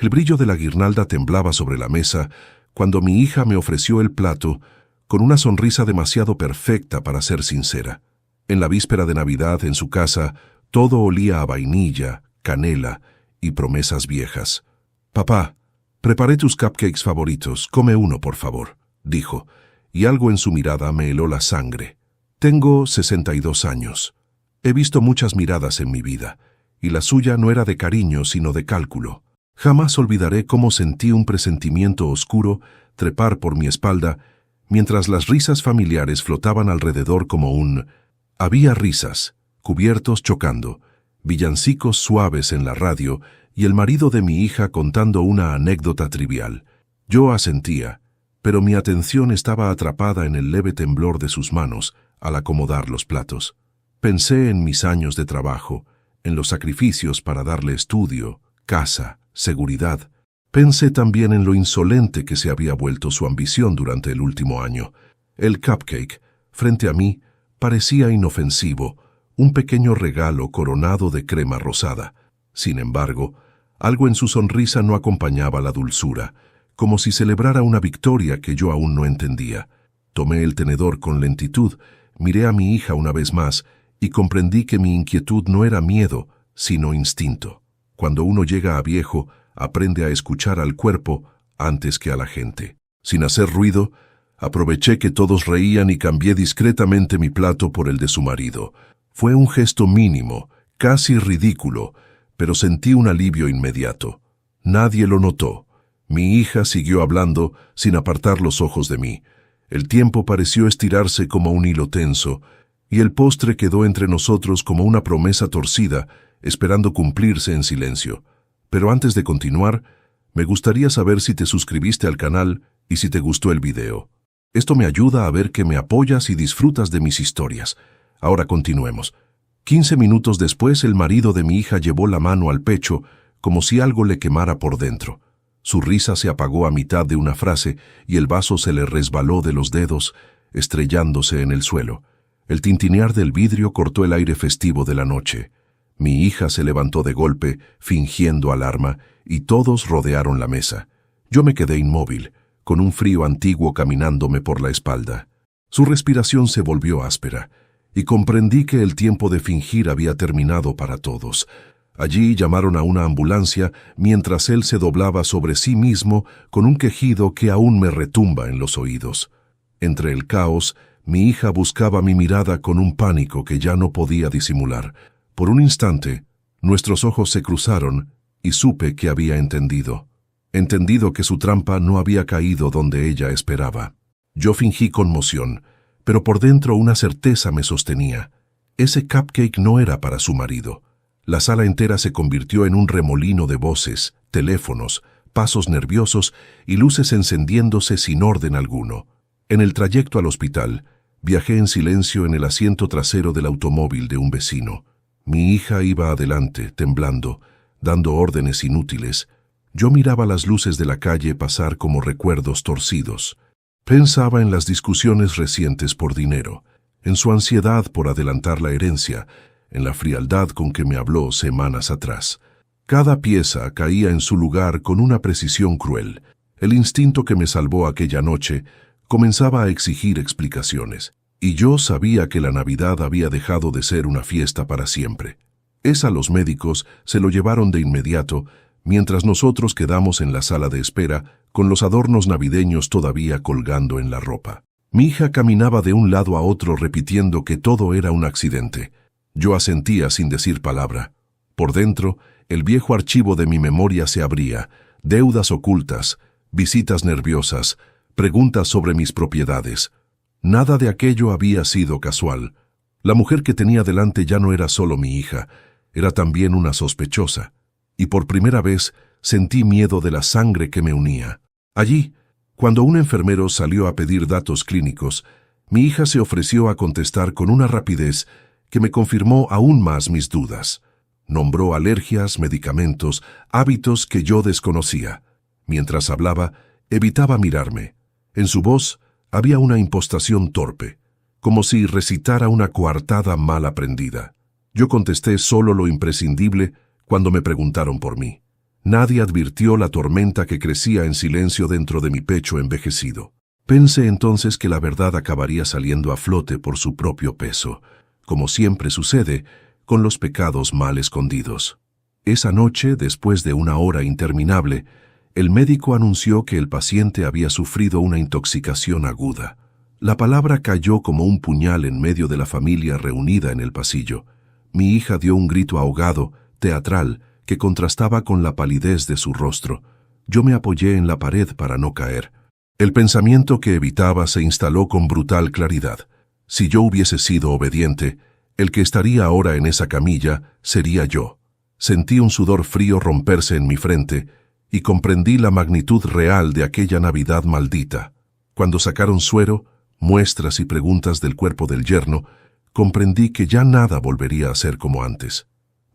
El brillo de la guirnalda temblaba sobre la mesa cuando mi hija me ofreció el plato con una sonrisa demasiado perfecta para ser sincera. En la víspera de Navidad, en su casa, todo olía a vainilla, canela y promesas viejas. «Papá, preparé tus cupcakes favoritos, come uno, por favor», dijo, y algo en su mirada me heló la sangre. Tengo 62 años. He visto muchas miradas en mi vida, y la suya no era de cariño, sino de cálculo. Jamás olvidaré cómo sentí un presentimiento oscuro trepar por mi espalda mientras las risas familiares flotaban alrededor como un... Había risas, cubiertos chocando, villancicos suaves en la radio y el marido de mi hija contando una anécdota trivial. Yo asentía, pero mi atención estaba atrapada en el leve temblor de sus manos al acomodar los platos. Pensé en mis años de trabajo, en los sacrificios para darle estudio, casa, seguridad. Pensé también en lo insolente que se había vuelto su ambición durante el último año. El cupcake, frente a mí, parecía inofensivo, un pequeño regalo coronado de crema rosada. Sin embargo, algo en su sonrisa no acompañaba la dulzura, como si celebrara una victoria que yo aún no entendía. Tomé el tenedor con lentitud, miré a mi hija una vez más y comprendí que mi inquietud no era miedo, sino instinto. Cuando uno llega a viejo, aprende a escuchar al cuerpo antes que a la gente. Sin hacer ruido, aproveché que todos reían y cambié discretamente mi plato por el de su marido. Fue un gesto mínimo, casi ridículo, pero sentí un alivio inmediato. Nadie lo notó. Mi hija siguió hablando sin apartar los ojos de mí. El tiempo pareció estirarse como un hilo tenso, y el postre quedó entre nosotros como una promesa torcida, esperando cumplirse en silencio. Pero antes de continuar, me gustaría saber si te suscribiste al canal y si te gustó el video. Esto me ayuda a ver que me apoyas y disfrutas de mis historias. Ahora continuemos. 15 minutos después, el marido de mi hija llevó la mano al pecho, como si algo le quemara por dentro. Su risa se apagó a mitad de una frase y el vaso se le resbaló de los dedos, estrellándose en el suelo. El tintinear del vidrio cortó el aire festivo de la noche. Mi hija se levantó de golpe, fingiendo alarma, y todos rodearon la mesa. Yo me quedé inmóvil, con un frío antiguo caminándome por la espalda. Su respiración se volvió áspera, y comprendí que el tiempo de fingir había terminado para todos. Allí llamaron a una ambulancia mientras él se doblaba sobre sí mismo con un quejido que aún me retumba en los oídos. Entre el caos, mi hija buscaba mi mirada con un pánico que ya no podía disimular. Por un instante, nuestros ojos se cruzaron y supe que había entendido. Entendido que su trampa no había caído donde ella esperaba. Yo fingí conmoción, pero por dentro una certeza me sostenía. Ese cupcake no era para su marido. La sala entera se convirtió en un remolino de voces, teléfonos, pasos nerviosos y luces encendiéndose sin orden alguno. En el trayecto al hospital, viajé en silencio en el asiento trasero del automóvil de un vecino. Mi hija iba adelante, temblando, dando órdenes inútiles. Yo miraba las luces de la calle pasar como recuerdos torcidos. Pensaba en las discusiones recientes por dinero, en su ansiedad por adelantar la herencia, en la frialdad con que me habló semanas atrás. Cada pieza caía en su lugar con una precisión cruel. El instinto que me salvó aquella noche comenzaba a exigir explicaciones, y yo sabía que la Navidad había dejado de ser una fiesta para siempre. Los médicos se lo llevaron de inmediato, mientras nosotros quedamos en la sala de espera con los adornos navideños todavía colgando en la ropa. Mi hija caminaba de un lado a otro repitiendo que todo era un accidente. Yo asentía sin decir palabra. Por dentro, el viejo archivo de mi memoria se abría, deudas ocultas, visitas nerviosas, preguntas sobre mis propiedades. Nada de aquello había sido casual. La mujer que tenía delante ya no era solo mi hija, era también una sospechosa. Y por primera vez sentí miedo de la sangre que me unía. Allí, cuando un enfermero salió a pedir datos clínicos, mi hija se ofreció a contestar con una rapidez que me confirmó aún más mis dudas. Nombró alergias, medicamentos, hábitos que yo desconocía. Mientras hablaba, evitaba mirarme. En su voz había una impostación torpe, como si recitara una coartada mal aprendida. Yo contesté solo lo imprescindible cuando me preguntaron por mí. Nadie advirtió la tormenta que crecía en silencio dentro de mi pecho envejecido. Pensé entonces que la verdad acabaría saliendo a flote por su propio peso, como siempre sucede con los pecados mal escondidos. Esa noche, después de una hora interminable, el médico anunció que el paciente había sufrido una intoxicación aguda. La palabra cayó como un puñal en medio de la familia reunida en el pasillo. Mi hija dio un grito ahogado, teatral, que contrastaba con la palidez de su rostro. Yo me apoyé en la pared para no caer. El pensamiento que evitaba se instaló con brutal claridad. Si yo hubiese sido obediente, el que estaría ahora en esa camilla sería yo. Sentí un sudor frío romperse en mi frente y comprendí la magnitud real de aquella Navidad maldita. Cuando sacaron suero, muestras y preguntas del cuerpo del yerno, comprendí que ya nada volvería a ser como antes.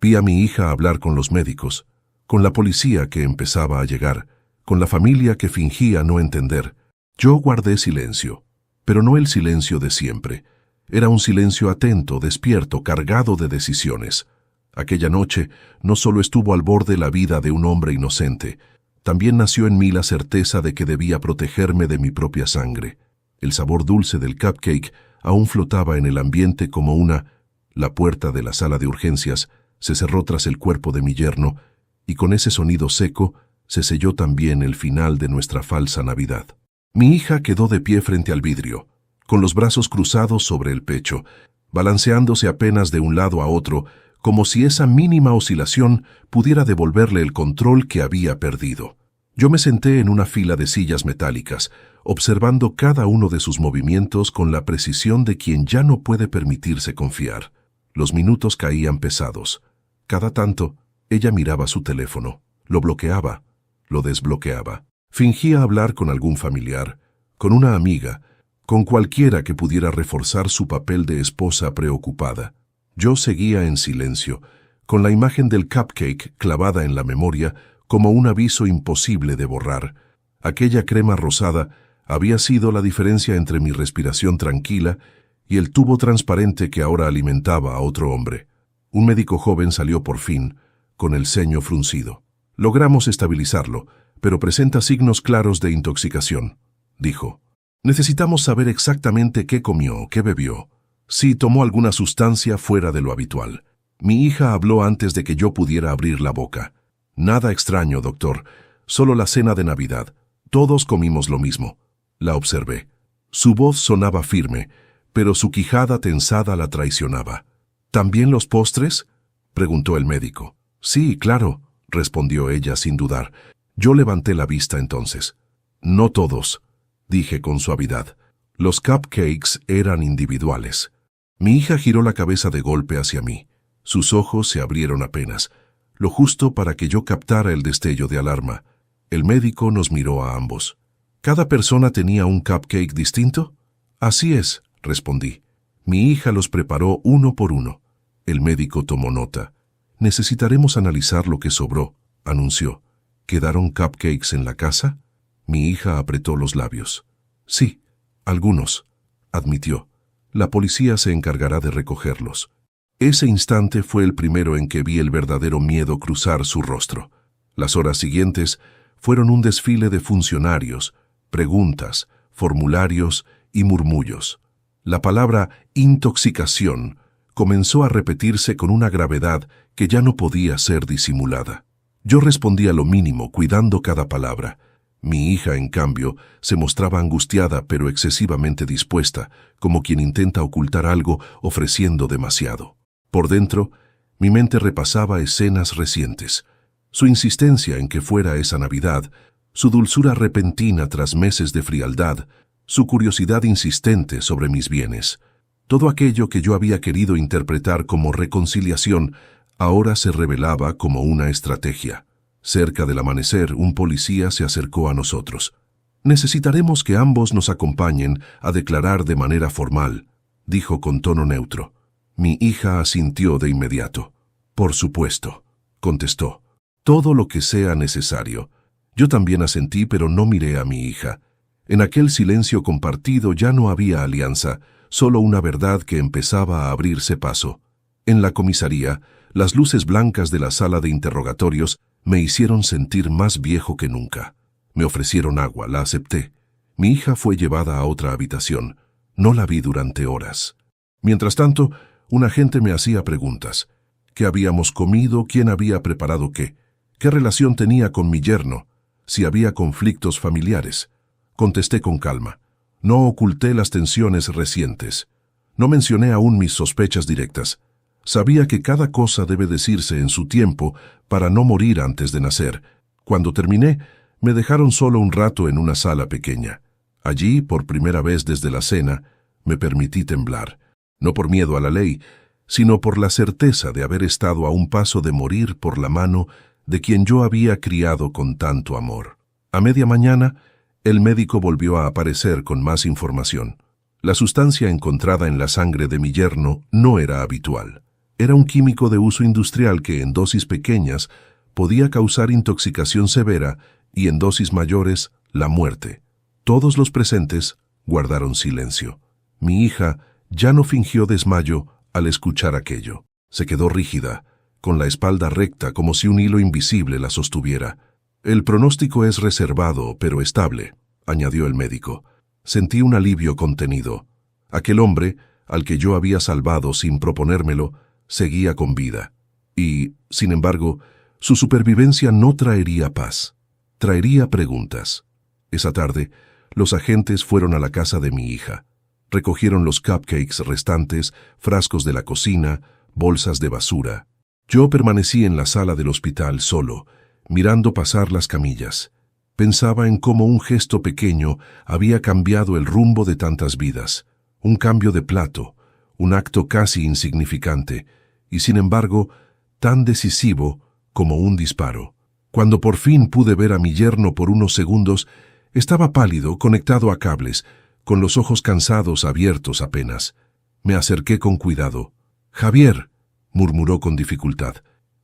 Vi a mi hija hablar con los médicos, con la policía que empezaba a llegar, con la familia que fingía no entender. Yo guardé silencio, pero no el silencio de siempre. Era un silencio atento, despierto, cargado de decisiones. Aquella noche no solo estuvo al borde la vida de un hombre inocente, también nació en mí la certeza de que debía protegerme de mi propia sangre. El sabor dulce del cupcake aún flotaba en el ambiente como una... La puerta de la sala de urgencias se cerró tras el cuerpo de mi yerno, y con ese sonido seco se selló también el final de nuestra falsa Navidad. Mi hija quedó de pie frente al vidrio, con los brazos cruzados sobre el pecho, balanceándose apenas de un lado a otro, como si esa mínima oscilación pudiera devolverle el control que había perdido. Yo me senté en una fila de sillas metálicas, observando cada uno de sus movimientos con la precisión de quien ya no puede permitirse confiar. Los minutos caían pesados. Cada tanto, ella miraba su teléfono, lo bloqueaba, lo desbloqueaba. Fingía hablar con algún familiar, con una amiga, con cualquiera que pudiera reforzar su papel de esposa preocupada. Yo seguía en silencio, con la imagen del cupcake clavada en la memoria como un aviso imposible de borrar. Aquella crema rosada había sido la diferencia entre mi respiración tranquila y el tubo transparente que ahora alimentaba a otro hombre. Un médico joven salió por fin, con el ceño fruncido. Logramos estabilizarlo, pero presenta signos claros de intoxicación, dijo. Necesitamos saber exactamente qué comió, qué bebió, si tomó alguna sustancia fuera de lo habitual. Mi hija habló antes de que yo pudiera abrir la boca. Nada extraño, doctor, solo la cena de Navidad. Todos comimos lo mismo. La observé. Su voz sonaba firme, pero su quijada tensada la traicionaba. ¿También los postres?, preguntó el médico. Sí, claro, respondió ella sin dudar. Yo levanté la vista entonces. No todos, dije con suavidad. Los cupcakes eran individuales. Mi hija giró la cabeza de golpe hacia mí. Sus ojos se abrieron apenas, lo justo para que yo captara el destello de alarma. El médico nos miró a ambos. ¿Cada persona tenía un cupcake distinto? Así es, respondí. Mi hija los preparó uno por uno. El médico tomó nota. Necesitaremos analizar lo que sobró, anunció. ¿Quedaron cupcakes en la casa? Mi hija apretó los labios. Sí, algunos, admitió. La policía se encargará de recogerlos. Ese instante fue el primero en que vi el verdadero miedo cruzar su rostro. Las horas siguientes fueron un desfile de funcionarios, preguntas, formularios y murmullos. La palabra intoxicación comenzó a repetirse con una gravedad que ya no podía ser disimulada. Yo respondía lo mínimo, cuidando cada palabra. Mi hija, en cambio, se mostraba angustiada pero excesivamente dispuesta, como quien intenta ocultar algo ofreciendo demasiado. Por dentro, mi mente repasaba escenas recientes. Su insistencia en que fuera esa Navidad, su dulzura repentina tras meses de frialdad, su curiosidad insistente sobre mis bienes. Todo aquello que yo había querido interpretar como reconciliación, ahora se revelaba como una estrategia. Cerca del amanecer, un policía se acercó a nosotros. Necesitaremos que ambos nos acompañen a declarar de manera formal, dijo con tono neutro. Mi hija asintió de inmediato. Por supuesto, contestó. Todo lo que sea necesario. Yo también asentí, pero no miré a mi hija. En aquel silencio compartido ya no había alianza, solo una verdad que empezaba a abrirse paso. En la comisaría, las luces blancas de la sala de interrogatorios Me hicieron sentir más viejo que nunca. Me ofrecieron agua, la acepté. Mi hija fue llevada a otra habitación. No la vi durante horas. Mientras tanto, un agente me hacía preguntas. ¿Qué habíamos comido? ¿Quién había preparado qué? ¿Qué relación tenía con mi yerno? Si había conflictos familiares. Contesté con calma. No oculté las tensiones recientes. No mencioné aún mis sospechas directas. Sabía que cada cosa debe decirse en su tiempo para no morir antes de nacer. Cuando terminé, me dejaron solo un rato en una sala pequeña. Allí, por primera vez desde la cena, me permití temblar. No por miedo a la ley, sino por la certeza de haber estado a un paso de morir por la mano de quien yo había criado con tanto amor. A media mañana, el médico volvió a aparecer con más información. La sustancia encontrada en la sangre de mi yerno no era habitual. Era un químico de uso industrial que en dosis pequeñas podía causar intoxicación severa y en dosis mayores la muerte. Todos los presentes guardaron silencio. Mi hija ya no fingió desmayo al escuchar aquello. Se quedó rígida, con la espalda recta como si un hilo invisible la sostuviera. El pronóstico es reservado, pero estable, añadió el médico. Sentí un alivio contenido. Aquel hombre, al que yo había salvado sin proponérmelo, seguía con vida. Y, sin embargo, su supervivencia no traería paz. Traería preguntas. Esa tarde, los agentes fueron a la casa de mi hija. Recogieron los cupcakes restantes, frascos de la cocina, bolsas de basura. Yo permanecí en la sala del hospital solo, mirando pasar las camillas. Pensaba en cómo un gesto pequeño había cambiado el rumbo de tantas vidas. Un cambio de plato, un acto casi insignificante, y sin embargo, tan decisivo como un disparo. Cuando por fin pude ver a mi yerno por unos segundos, estaba pálido, conectado a cables, con los ojos cansados abiertos apenas. Me acerqué con cuidado. «Javier», murmuró con dificultad.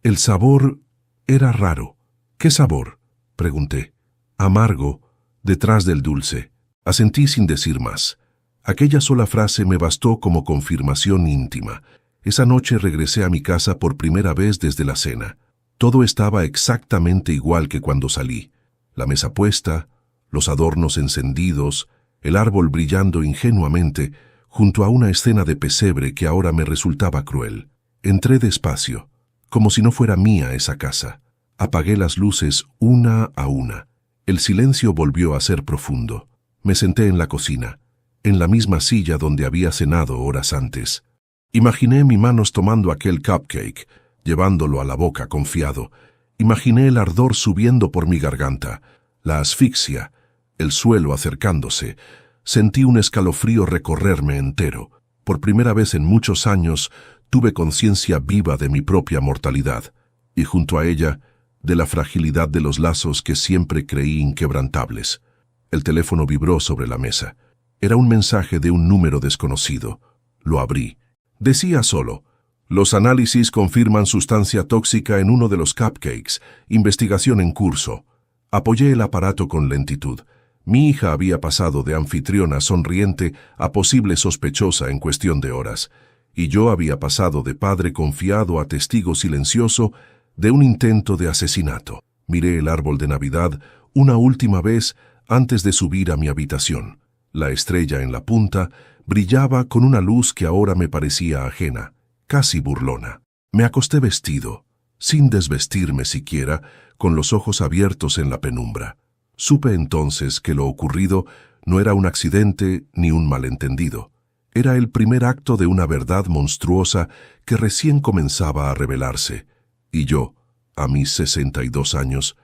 El sabor era raro. «¿Qué sabor?», pregunté. «Amargo, detrás del dulce». Asentí sin decir más. Aquella sola frase me bastó como confirmación íntima. Esa noche regresé a mi casa por primera vez desde la cena. Todo estaba exactamente igual que cuando salí. La mesa puesta, los adornos encendidos, el árbol brillando ingenuamente, junto a una escena de pesebre que ahora me resultaba cruel. Entré despacio, como si no fuera mía esa casa. Apagué las luces una a una. El silencio volvió a ser profundo. Me senté en la cocina, en la misma silla donde había cenado horas antes. Imaginé mis manos tomando aquel cupcake, llevándolo a la boca confiado. Imaginé el ardor subiendo por mi garganta, la asfixia, el suelo acercándose. Sentí un escalofrío recorrerme entero. Por primera vez en muchos años tuve conciencia viva de mi propia mortalidad, y junto a ella, de la fragilidad de los lazos que siempre creí inquebrantables. El teléfono vibró sobre la mesa. Era un mensaje de un número desconocido. Lo abrí. Decía solo: «Los análisis confirman sustancia tóxica en uno de los cupcakes. Investigación en curso». Apoyé el aparato con lentitud. Mi hija había pasado de anfitriona sonriente a posible sospechosa en cuestión de horas, y yo había pasado de padre confiado a testigo silencioso de un intento de asesinato. Miré el árbol de Navidad una última vez antes de subir a mi habitación. La estrella en la punta brillaba con una luz que ahora me parecía ajena, casi burlona. Me acosté vestido, sin desvestirme siquiera, con los ojos abiertos en la penumbra. Supe entonces que lo ocurrido no era un accidente ni un malentendido. Era el primer acto de una verdad monstruosa que recién comenzaba a revelarse. Y yo, a mis 62 años,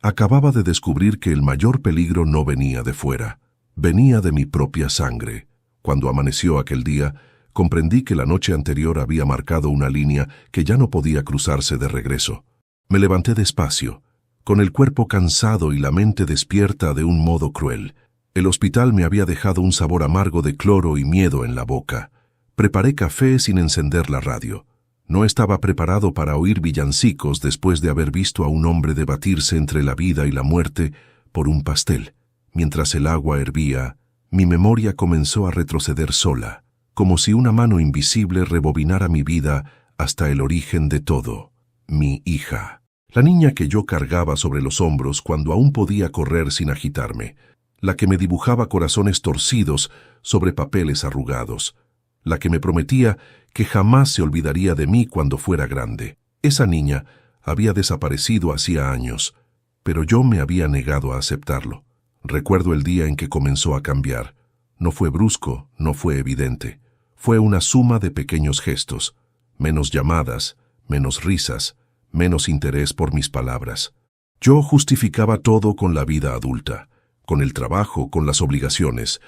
acababa de descubrir que el mayor peligro no venía de fuera, venía de mi propia sangre. Cuando amaneció aquel día, comprendí que la noche anterior había marcado una línea que ya no podía cruzarse de regreso. Me levanté despacio, con el cuerpo cansado y la mente despierta de un modo cruel. El hospital me había dejado un sabor amargo de cloro y miedo en la boca. Preparé café sin encender la radio. No estaba preparado para oír villancicos después de haber visto a un hombre debatirse entre la vida y la muerte por un pastel. Mientras el agua hervía, mi memoria comenzó a retroceder sola, como si una mano invisible rebobinara mi vida hasta el origen de todo, mi hija. La niña que yo cargaba sobre los hombros cuando aún podía correr sin agitarme, la que me dibujaba corazones torcidos sobre papeles arrugados, la que me prometía que jamás se olvidaría de mí cuando fuera grande. Esa niña había desaparecido hacía años, pero yo me había negado a aceptarlo. Recuerdo el día en que comenzó a cambiar. No fue brusco, no fue evidente. Fue una suma de pequeños gestos, menos llamadas, menos risas, menos interés por mis palabras. Yo justificaba todo con la vida adulta, con el trabajo, con las obligaciones.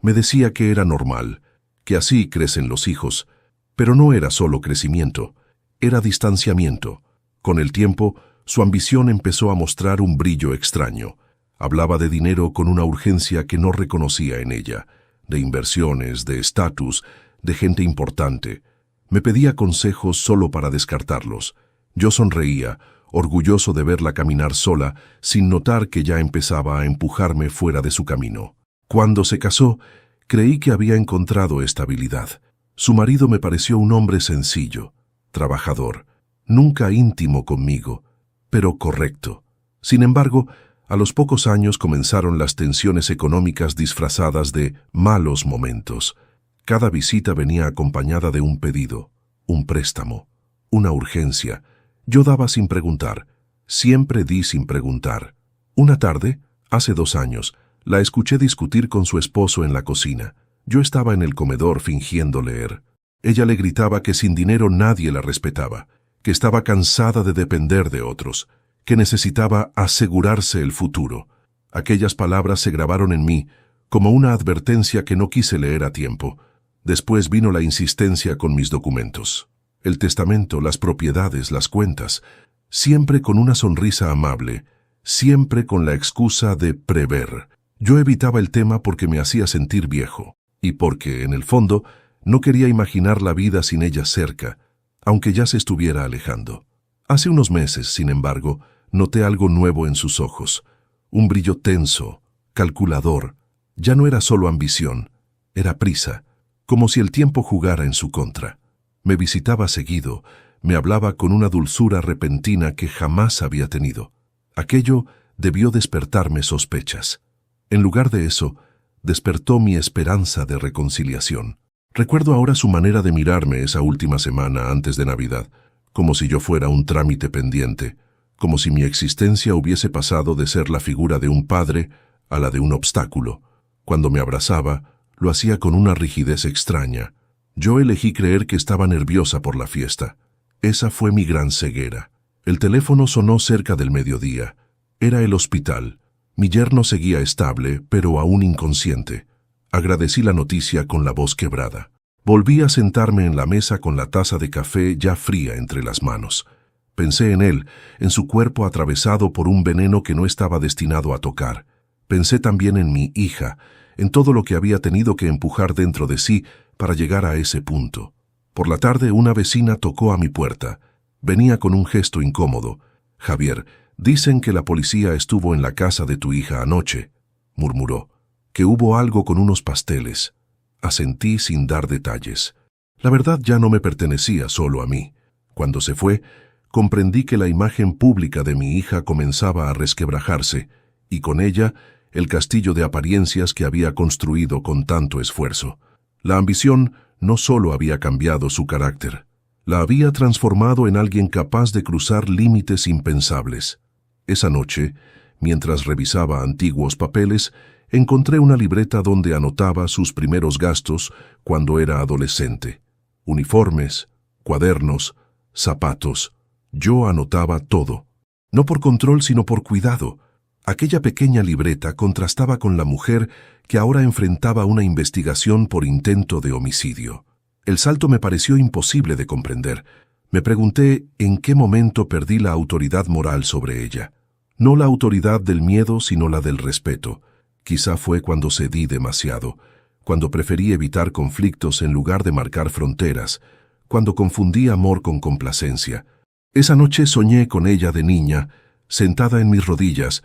Me decía que era normal, que así crecen los hijos, pero no era solo crecimiento, era distanciamiento. Con el tiempo, su ambición empezó a mostrar un brillo extraño. Hablaba de dinero con una urgencia que no reconocía en ella, de inversiones, de estatus, de gente importante. Me pedía consejos solo para descartarlos. Yo sonreía, orgulloso de verla caminar sola, sin notar que ya empezaba a empujarme fuera de su camino. Cuando se casó, creí que había encontrado estabilidad. Su marido me pareció un hombre sencillo, trabajador, nunca íntimo conmigo, pero correcto. Sin embargo, a los pocos años comenzaron las tensiones económicas disfrazadas de malos momentos. Cada visita venía acompañada de un pedido, un préstamo, una urgencia. Yo daba sin preguntar, siempre di sin preguntar. Una tarde, hace 2 años, la escuché discutir con su esposo en la cocina. Yo estaba en el comedor fingiendo leer. Ella le gritaba que sin dinero nadie la respetaba, que estaba cansada de depender de otros, que necesitaba asegurarse el futuro. Aquellas palabras se grabaron en mí como una advertencia que no quise leer a tiempo. Después vino la insistencia con mis documentos. El testamento, las propiedades, las cuentas, siempre con una sonrisa amable, siempre con la excusa de prever. Yo evitaba el tema porque me hacía sentir viejo, y porque, en el fondo, no quería imaginar la vida sin ella cerca, aunque ya se estuviera alejando. Hace unos meses, sin embargo, noté algo nuevo en sus ojos, un brillo tenso, calculador. Ya no era solo ambición, era prisa, como si el tiempo jugara en su contra. Me visitaba seguido, me hablaba con una dulzura repentina que jamás había tenido. Aquello debió despertarme sospechas. En lugar de eso, despertó mi esperanza de reconciliación. Recuerdo ahora su manera de mirarme esa última semana antes de Navidad, como si yo fuera un trámite pendiente, como si mi existencia hubiese pasado de ser la figura de un padre a la de un obstáculo. Cuando me abrazaba, lo hacía con una rigidez extraña. Yo elegí creer que estaba nerviosa por la fiesta. Esa fue mi gran ceguera. El teléfono sonó cerca del mediodía. Era el hospital. Mi yerno seguía estable, pero aún inconsciente. Agradecí la noticia con la voz quebrada. Volví a sentarme en la mesa con la taza de café ya fría entre las manos. Pensé en él, en su cuerpo atravesado por un veneno que no estaba destinado a tocar. Pensé también en mi hija, en todo lo que había tenido que empujar dentro de sí para llegar a ese punto. Por la tarde una vecina tocó a mi puerta. Venía con un gesto incómodo. «Javier, dicen que la policía estuvo en la casa de tu hija anoche», murmuró. «Que hubo algo con unos pasteles». Asentí sin dar detalles. La verdad ya no me pertenecía solo a mí. Cuando se fue, comprendí que la imagen pública de mi hija comenzaba a resquebrajarse, y con ella el castillo de apariencias que había construido con tanto esfuerzo. La ambición no solo había cambiado su carácter, la había transformado en alguien capaz de cruzar límites impensables. Esa noche, mientras revisaba antiguos papeles, encontré una libreta donde anotaba sus primeros gastos cuando era adolescente. Uniformes, cuadernos, zapatos. Yo anotaba todo. No por control, sino por cuidado. Aquella pequeña libreta contrastaba con la mujer que ahora enfrentaba una investigación por intento de homicidio. El salto me pareció imposible de comprender. Me pregunté en qué momento perdí la autoridad moral sobre ella. No la autoridad del miedo, sino la del respeto. Quizá fue cuando cedí demasiado, cuando preferí evitar conflictos en lugar de marcar fronteras, cuando confundí amor con complacencia. Esa noche soñé con ella de niña, sentada en mis rodillas,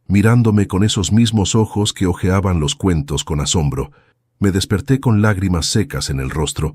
mirándome con esos mismos ojos que hojeaban los cuentos con asombro. Me desperté con lágrimas secas en el rostro.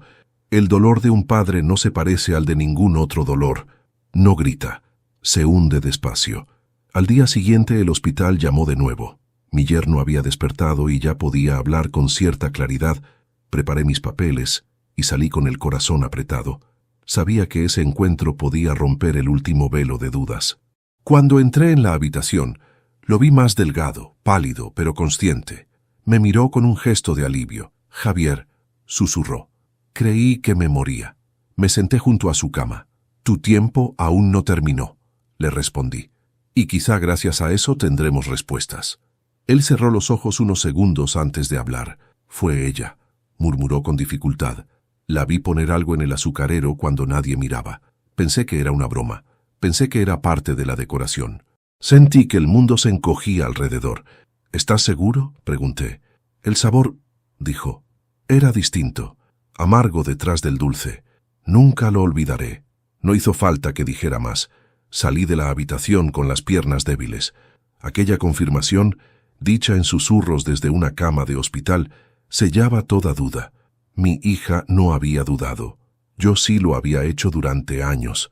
El dolor de un padre no se parece al de ningún otro dolor. No grita, Se hunde despacio. Al día siguiente el hospital llamó de nuevo. Mi yerno había despertado y ya podía hablar con cierta claridad. Preparé mis papeles y salí con el corazón apretado. Sabía que ese encuentro podía romper el último velo de dudas. Cuando entré en la habitación, lo vi más delgado, pálido, pero consciente. Me miró con un gesto de alivio. «Javier», susurró. Creí que me moría. Me senté junto a su cama. «Tu tiempo aún no terminó», le respondí. «Y quizá gracias a eso tendremos respuestas». Él cerró los ojos unos segundos antes de hablar. «Fue ella», murmuró con dificultad. «La vi poner algo en el azucarero cuando nadie miraba. Pensé que era una broma. Pensé que era parte de la decoración». Sentí que el mundo se encogía alrededor. «¿Estás seguro?», pregunté. «El sabor», dijo, «era distinto, amargo detrás del dulce. Nunca lo olvidaré». No hizo falta que dijera más. Salí de la habitación con las piernas débiles. Aquella confirmación, dicha en susurros desde una cama de hospital, sellaba toda duda. Mi hija no había dudado. Yo sí lo había hecho durante años.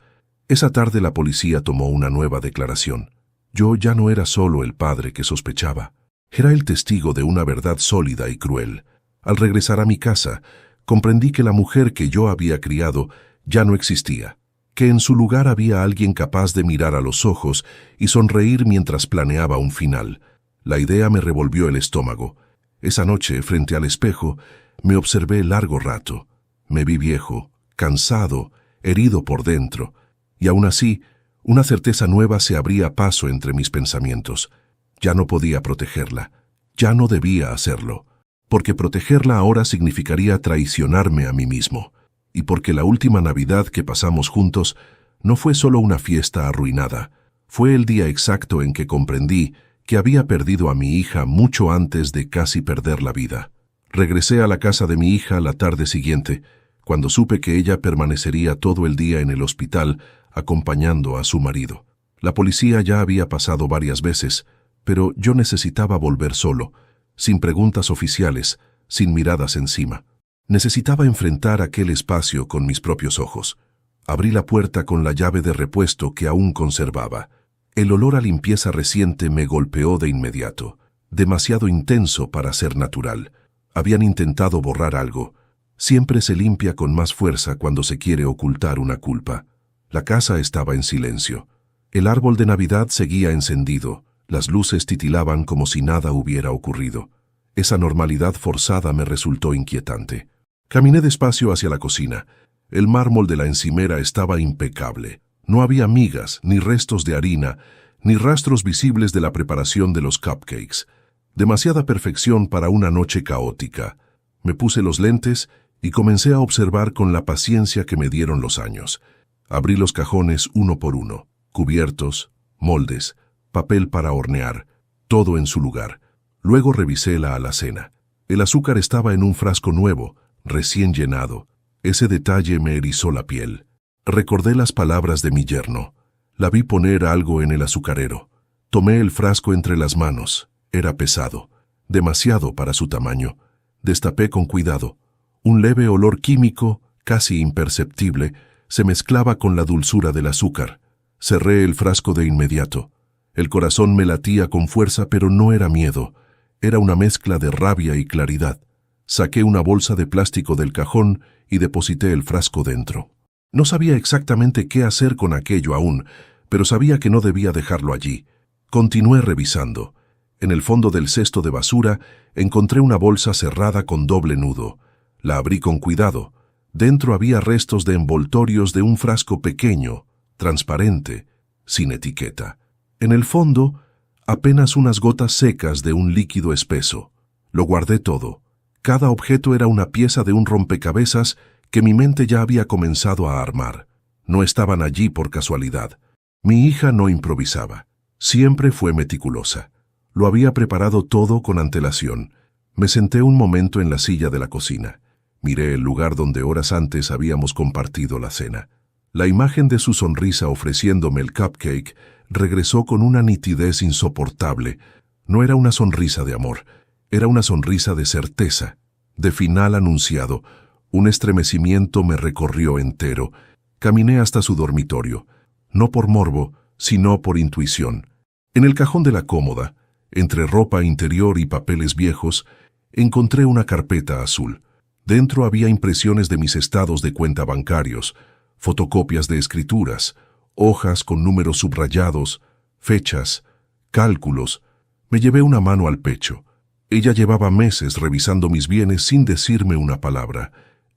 Esa tarde la policía tomó una nueva declaración. Yo ya no era solo el padre que sospechaba. Era el testigo de una verdad sólida y cruel. Al regresar a mi casa, comprendí que la mujer que yo había criado ya no existía, que en su lugar había alguien capaz de mirar a los ojos y sonreír mientras planeaba un final. La idea me revolvió el estómago. Esa noche, frente al espejo, me observé largo rato. Me vi viejo, cansado, herido por dentro, y aún así, una certeza nueva se abría paso entre mis pensamientos. Ya no podía protegerla, ya no debía hacerlo, porque protegerla ahora significaría traicionarme a mí mismo, y porque la última Navidad que pasamos juntos no fue solo una fiesta arruinada, fue el día exacto en que comprendí que había perdido a mi hija mucho antes de casi perder la vida. Regresé a la casa de mi hija la tarde siguiente, cuando supe que ella permanecería todo el día en el hospital acompañando a su marido. La policía ya había pasado varias veces, pero yo necesitaba volver solo, sin preguntas oficiales, sin miradas encima. Necesitaba enfrentar aquel espacio con mis propios ojos. Abrí la puerta con la llave de repuesto que aún conservaba. El olor a limpieza reciente me golpeó de inmediato, demasiado intenso para ser natural. Habían intentado borrar algo. Siempre se limpia con más fuerza cuando se quiere ocultar una culpa. La casa estaba en silencio. El árbol de Navidad seguía encendido. Las luces titilaban como si nada hubiera ocurrido. Esa normalidad forzada me resultó inquietante. Caminé despacio hacia la cocina. El mármol de la encimera estaba impecable. No había migas, ni restos de harina, ni rastros visibles de la preparación de los cupcakes. Demasiada perfección para una noche caótica. Me puse los lentes y comencé a observar con la paciencia que me dieron los años. Abrí los cajones uno por uno, cubiertos, moldes, papel para hornear, todo en su lugar. Luego revisé la alacena. El azúcar estaba en un frasco nuevo, recién llenado. Ese detalle me erizó la piel. Recordé las palabras de mi yerno. La vi poner algo en el azucarero. Tomé el frasco entre las manos. Era pesado, demasiado para su tamaño. Destapé con cuidado. Un leve olor químico, casi imperceptible, se mezclaba con la dulzura del azúcar. Cerré el frasco de inmediato. El corazón me latía con fuerza, pero no era miedo. Era una mezcla de rabia y claridad. Saqué una bolsa de plástico del cajón y deposité el frasco dentro. No sabía exactamente qué hacer con aquello aún, pero sabía que no debía dejarlo allí. Continué revisando. En el fondo del cesto de basura encontré una bolsa cerrada con doble nudo. La abrí con cuidado. Dentro había restos de envoltorios de un frasco pequeño, transparente, sin etiqueta. En el fondo, apenas unas gotas secas de un líquido espeso. Lo guardé todo. Cada objeto era una pieza de un rompecabezas que mi mente ya había comenzado a armar. No estaban allí por casualidad. Mi hija no improvisaba. Siempre fue meticulosa. Lo había preparado todo con antelación. Me senté un momento en la silla de la cocina. Miré el lugar donde horas antes habíamos compartido la cena. La imagen de su sonrisa ofreciéndome el cupcake regresó con una nitidez insoportable. No era una sonrisa de amor, era una sonrisa de certeza, de final anunciado. Un estremecimiento me recorrió entero. Caminé hasta su dormitorio, no por morbo, sino por intuición. En el cajón de la cómoda, entre ropa interior y papeles viejos, encontré una carpeta azul. Dentro había impresiones de mis estados de cuenta bancarios, fotocopias de escrituras, hojas con números subrayados, fechas, cálculos. Me llevé una mano al pecho. Ella llevaba meses revisando mis bienes sin decirme una palabra.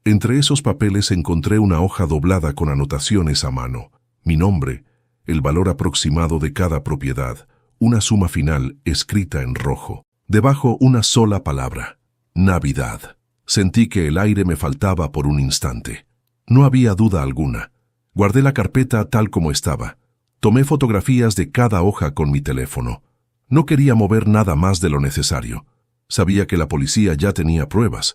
Entre esos papeles encontré una hoja doblada con anotaciones a mano. Mi nombre, el valor aproximado de cada propiedad, una suma final escrita en rojo. Debajo una sola palabra: Navidad. Sentí que el aire me faltaba por un instante. No había duda alguna. Guardé la carpeta tal como estaba. Tomé fotografías de cada hoja con mi teléfono. No quería mover nada más de lo necesario. Sabía que la policía ya tenía pruebas,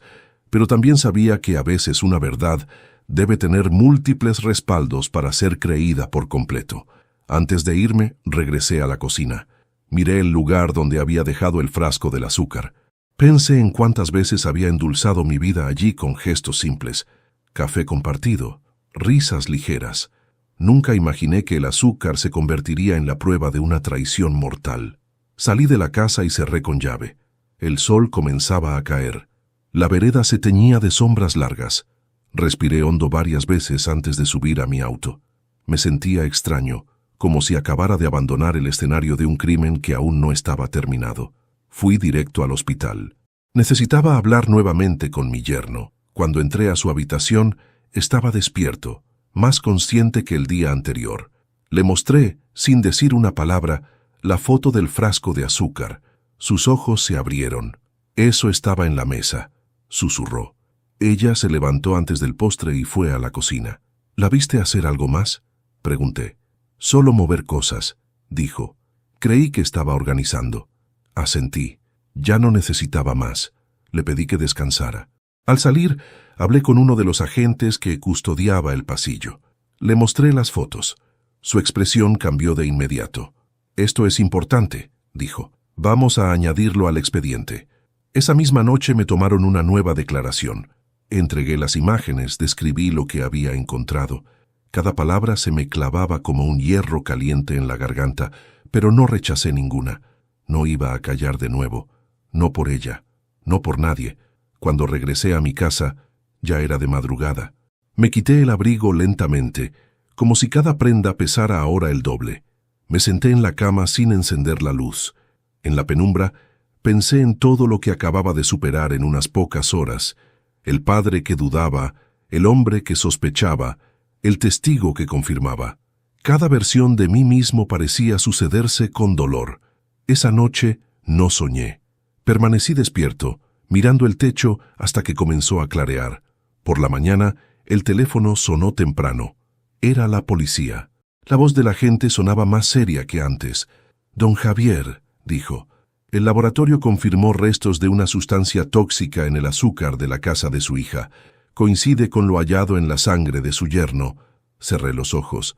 pero también sabía que a veces una verdad debe tener múltiples respaldos para ser creída por completo. Antes de irme, regresé a la cocina. Miré el lugar donde había dejado el frasco del azúcar. Pensé en cuántas veces había endulzado mi vida allí con gestos simples. Café compartido, risas ligeras. Nunca imaginé que el azúcar se convertiría en la prueba de una traición mortal. Salí de la casa y cerré con llave. El sol comenzaba a caer. La vereda se teñía de sombras largas. Respiré hondo varias veces antes de subir a mi auto. Me sentía extraño, como si acabara de abandonar el escenario de un crimen que aún no estaba terminado. Fui directo al hospital. Necesitaba hablar nuevamente con mi yerno. Cuando entré a su habitación, estaba despierto, más consciente que el día anterior. Le mostré, sin decir una palabra, la foto del frasco de azúcar. Sus ojos se abrieron. Eso estaba en la mesa, susurró. Ella se levantó antes del postre y fue a la cocina. ¿La viste hacer algo más?, pregunté. Solo mover cosas, dijo. Creí que estaba organizando. Asentí. Ya no necesitaba más. Le pedí que descansara. Al salir, hablé con uno de los agentes que custodiaba el pasillo. Le mostré las fotos. Su expresión cambió de inmediato. Esto es importante, dijo. Vamos a añadirlo al expediente. Esa misma noche me tomaron una nueva declaración. Entregué las imágenes, describí lo que había encontrado. Cada palabra se me clavaba como un hierro caliente en la garganta, pero no rechacé ninguna. No iba a callar de nuevo. No por ella, no por nadie. Cuando regresé a mi casa, ya era de madrugada. Me quité el abrigo lentamente, como si cada prenda pesara ahora el doble. Me senté en la cama sin encender la luz. En la penumbra, pensé en todo lo que acababa de superar en unas pocas horas. El padre que dudaba, el hombre que sospechaba, el testigo que confirmaba. Cada versión de mí mismo parecía sucederse con dolor. Esa noche no soñé. Permanecí despierto, mirando el techo hasta que comenzó a clarear. Por la mañana, el teléfono sonó temprano. Era la policía. La voz del agente sonaba más seria que antes. «Don Javier», dijo. El laboratorio confirmó restos de una sustancia tóxica en el azúcar de la casa de su hija. Coincide con lo hallado en la sangre de su yerno. Cerré los ojos.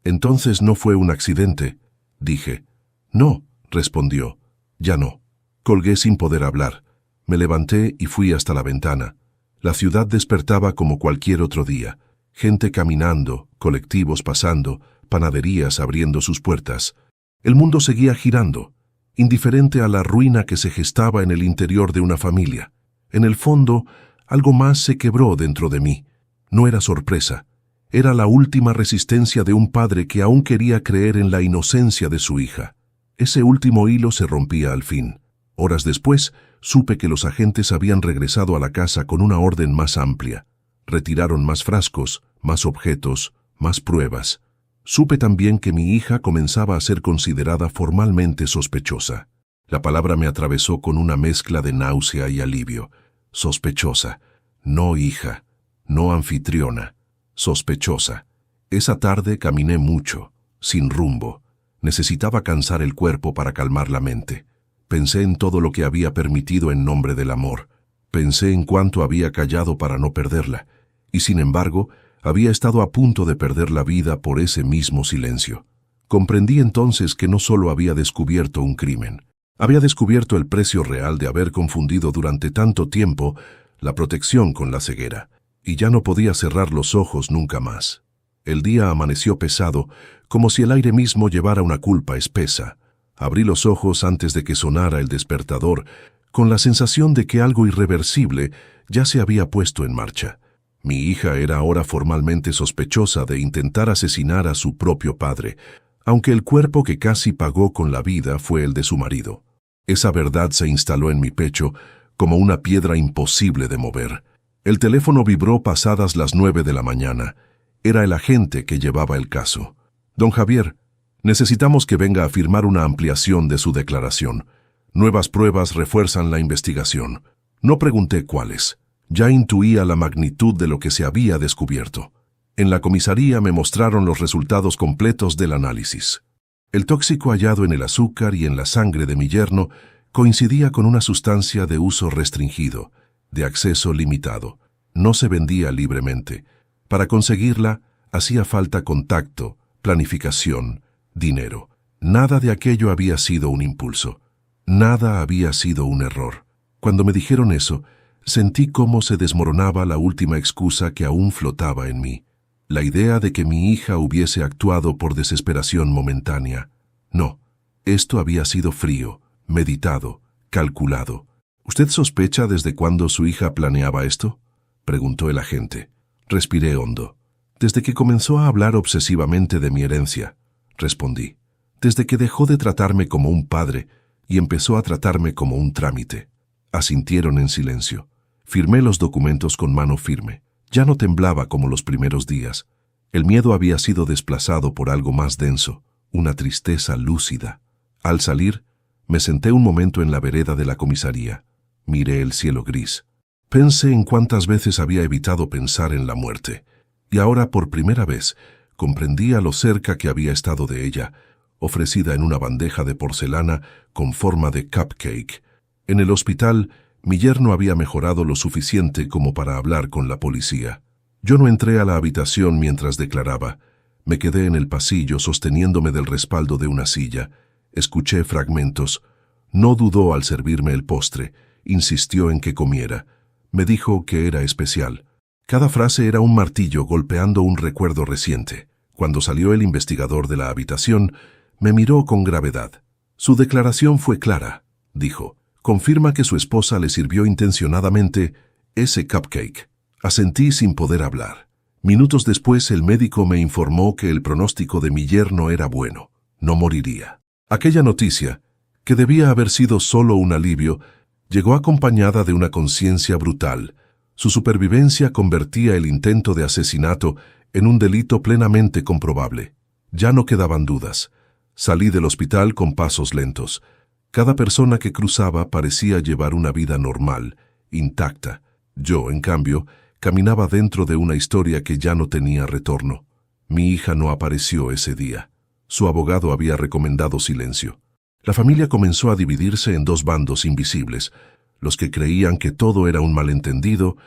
«Entonces no fue un accidente», dije. «No», respondió. «Ya no». Colgué sin poder hablar. Me levanté y fui hasta la ventana. La ciudad despertaba como cualquier otro día. Gente caminando, colectivos pasando, panaderías abriendo sus puertas. El mundo seguía girando, indiferente a la ruina que se gestaba en el interior de una familia. En el fondo, algo más se quebró dentro de mí. No era sorpresa. Era la última resistencia de un padre que aún quería creer en la inocencia de su hija. Ese último hilo se rompía al fin. Horas después, supe que los agentes habían regresado a la casa con una orden más amplia. Retiraron más frascos, más objetos, más pruebas. Supe también que mi hija comenzaba a ser considerada formalmente sospechosa. La palabra me atravesó con una mezcla de náusea y alivio. Sospechosa. No hija. No anfitriona. Sospechosa. Esa tarde caminé mucho, sin rumbo. Necesitaba cansar el cuerpo para calmar la mente. Pensé en todo lo que había permitido en nombre del amor. Pensé en cuánto había callado para no perderla. Y sin embargo, había estado a punto de perder la vida por ese mismo silencio. Comprendí entonces que no solo había descubierto un crimen, había descubierto el precio real de haber confundido durante tanto tiempo la protección con la ceguera, y ya no podía cerrar los ojos nunca más. El día amaneció pesado, como si el aire mismo llevara una culpa espesa. Abrí los ojos antes de que sonara el despertador, con la sensación de que algo irreversible ya se había puesto en marcha. Mi hija era ahora formalmente sospechosa de intentar asesinar a su propio padre, aunque el cuerpo que casi pagó con la vida fue el de su marido. Esa verdad se instaló en mi pecho como una piedra imposible de mover. El teléfono vibró pasadas las 9 de la mañana. Era el agente que llevaba el caso. «Don Javier, necesitamos que venga a firmar una ampliación de su declaración. Nuevas pruebas refuerzan la investigación». No pregunté cuáles. Ya intuía la magnitud de lo que se había descubierto. En la comisaría me mostraron los resultados completos del análisis. El tóxico hallado en el azúcar y en la sangre de mi yerno coincidía con una sustancia de uso restringido, de acceso limitado. No se vendía libremente. Para conseguirla, hacía falta contacto, planificación, dinero. Nada de aquello había sido un impulso. Nada había sido un error. Cuando me dijeron eso, sentí cómo se desmoronaba la última excusa que aún flotaba en mí. La idea de que mi hija hubiese actuado por desesperación momentánea. No, esto había sido frío, meditado, calculado. ¿Usted sospecha desde cuándo su hija planeaba esto?, preguntó el agente. Respiré hondo. Desde que comenzó a hablar obsesivamente de mi herencia, respondí. Desde que dejó de tratarme como un padre y empezó a tratarme como un trámite. Asintieron en silencio. Firmé los documentos con mano firme. Ya no temblaba como los primeros días. El miedo había sido desplazado por algo más denso, una tristeza lúcida. Al salir, me senté un momento en la vereda de la comisaría. Miré el cielo gris. Pensé en cuántas veces había evitado pensar en la muerte, y ahora por primera vez comprendía lo cerca que había estado de ella, ofrecida en una bandeja de porcelana con forma de cupcake. En el hospital, mi yerno había mejorado lo suficiente como para hablar con la policía. Yo no entré a la habitación mientras declaraba. Me quedé en el pasillo sosteniéndome del respaldo de una silla. Escuché fragmentos. No dudó al servirme el postre. Insistió en que comiera. Me dijo que era especial. Cada frase era un martillo golpeando un recuerdo reciente. Cuando salió el investigador de la habitación, me miró con gravedad. Su declaración fue clara, dijo. Confirma que su esposa le sirvió intencionadamente ese cupcake. Asentí sin poder hablar. Minutos después el médico me informó que el pronóstico de mi yerno era bueno. No moriría. Aquella noticia, que debía haber sido solo un alivio, llegó acompañada de una conciencia brutal. Su supervivencia convertía el intento de asesinato en un delito plenamente comprobable. Ya no quedaban dudas. Salí del hospital con pasos lentos. Cada persona que cruzaba parecía llevar una vida normal, intacta. Yo, en cambio, caminaba dentro de una historia que ya no tenía retorno. Mi hija no apareció ese día. Su abogado había recomendado silencio. La familia comenzó a dividirse en dos bandos invisibles, los que creían que todo era un malentendido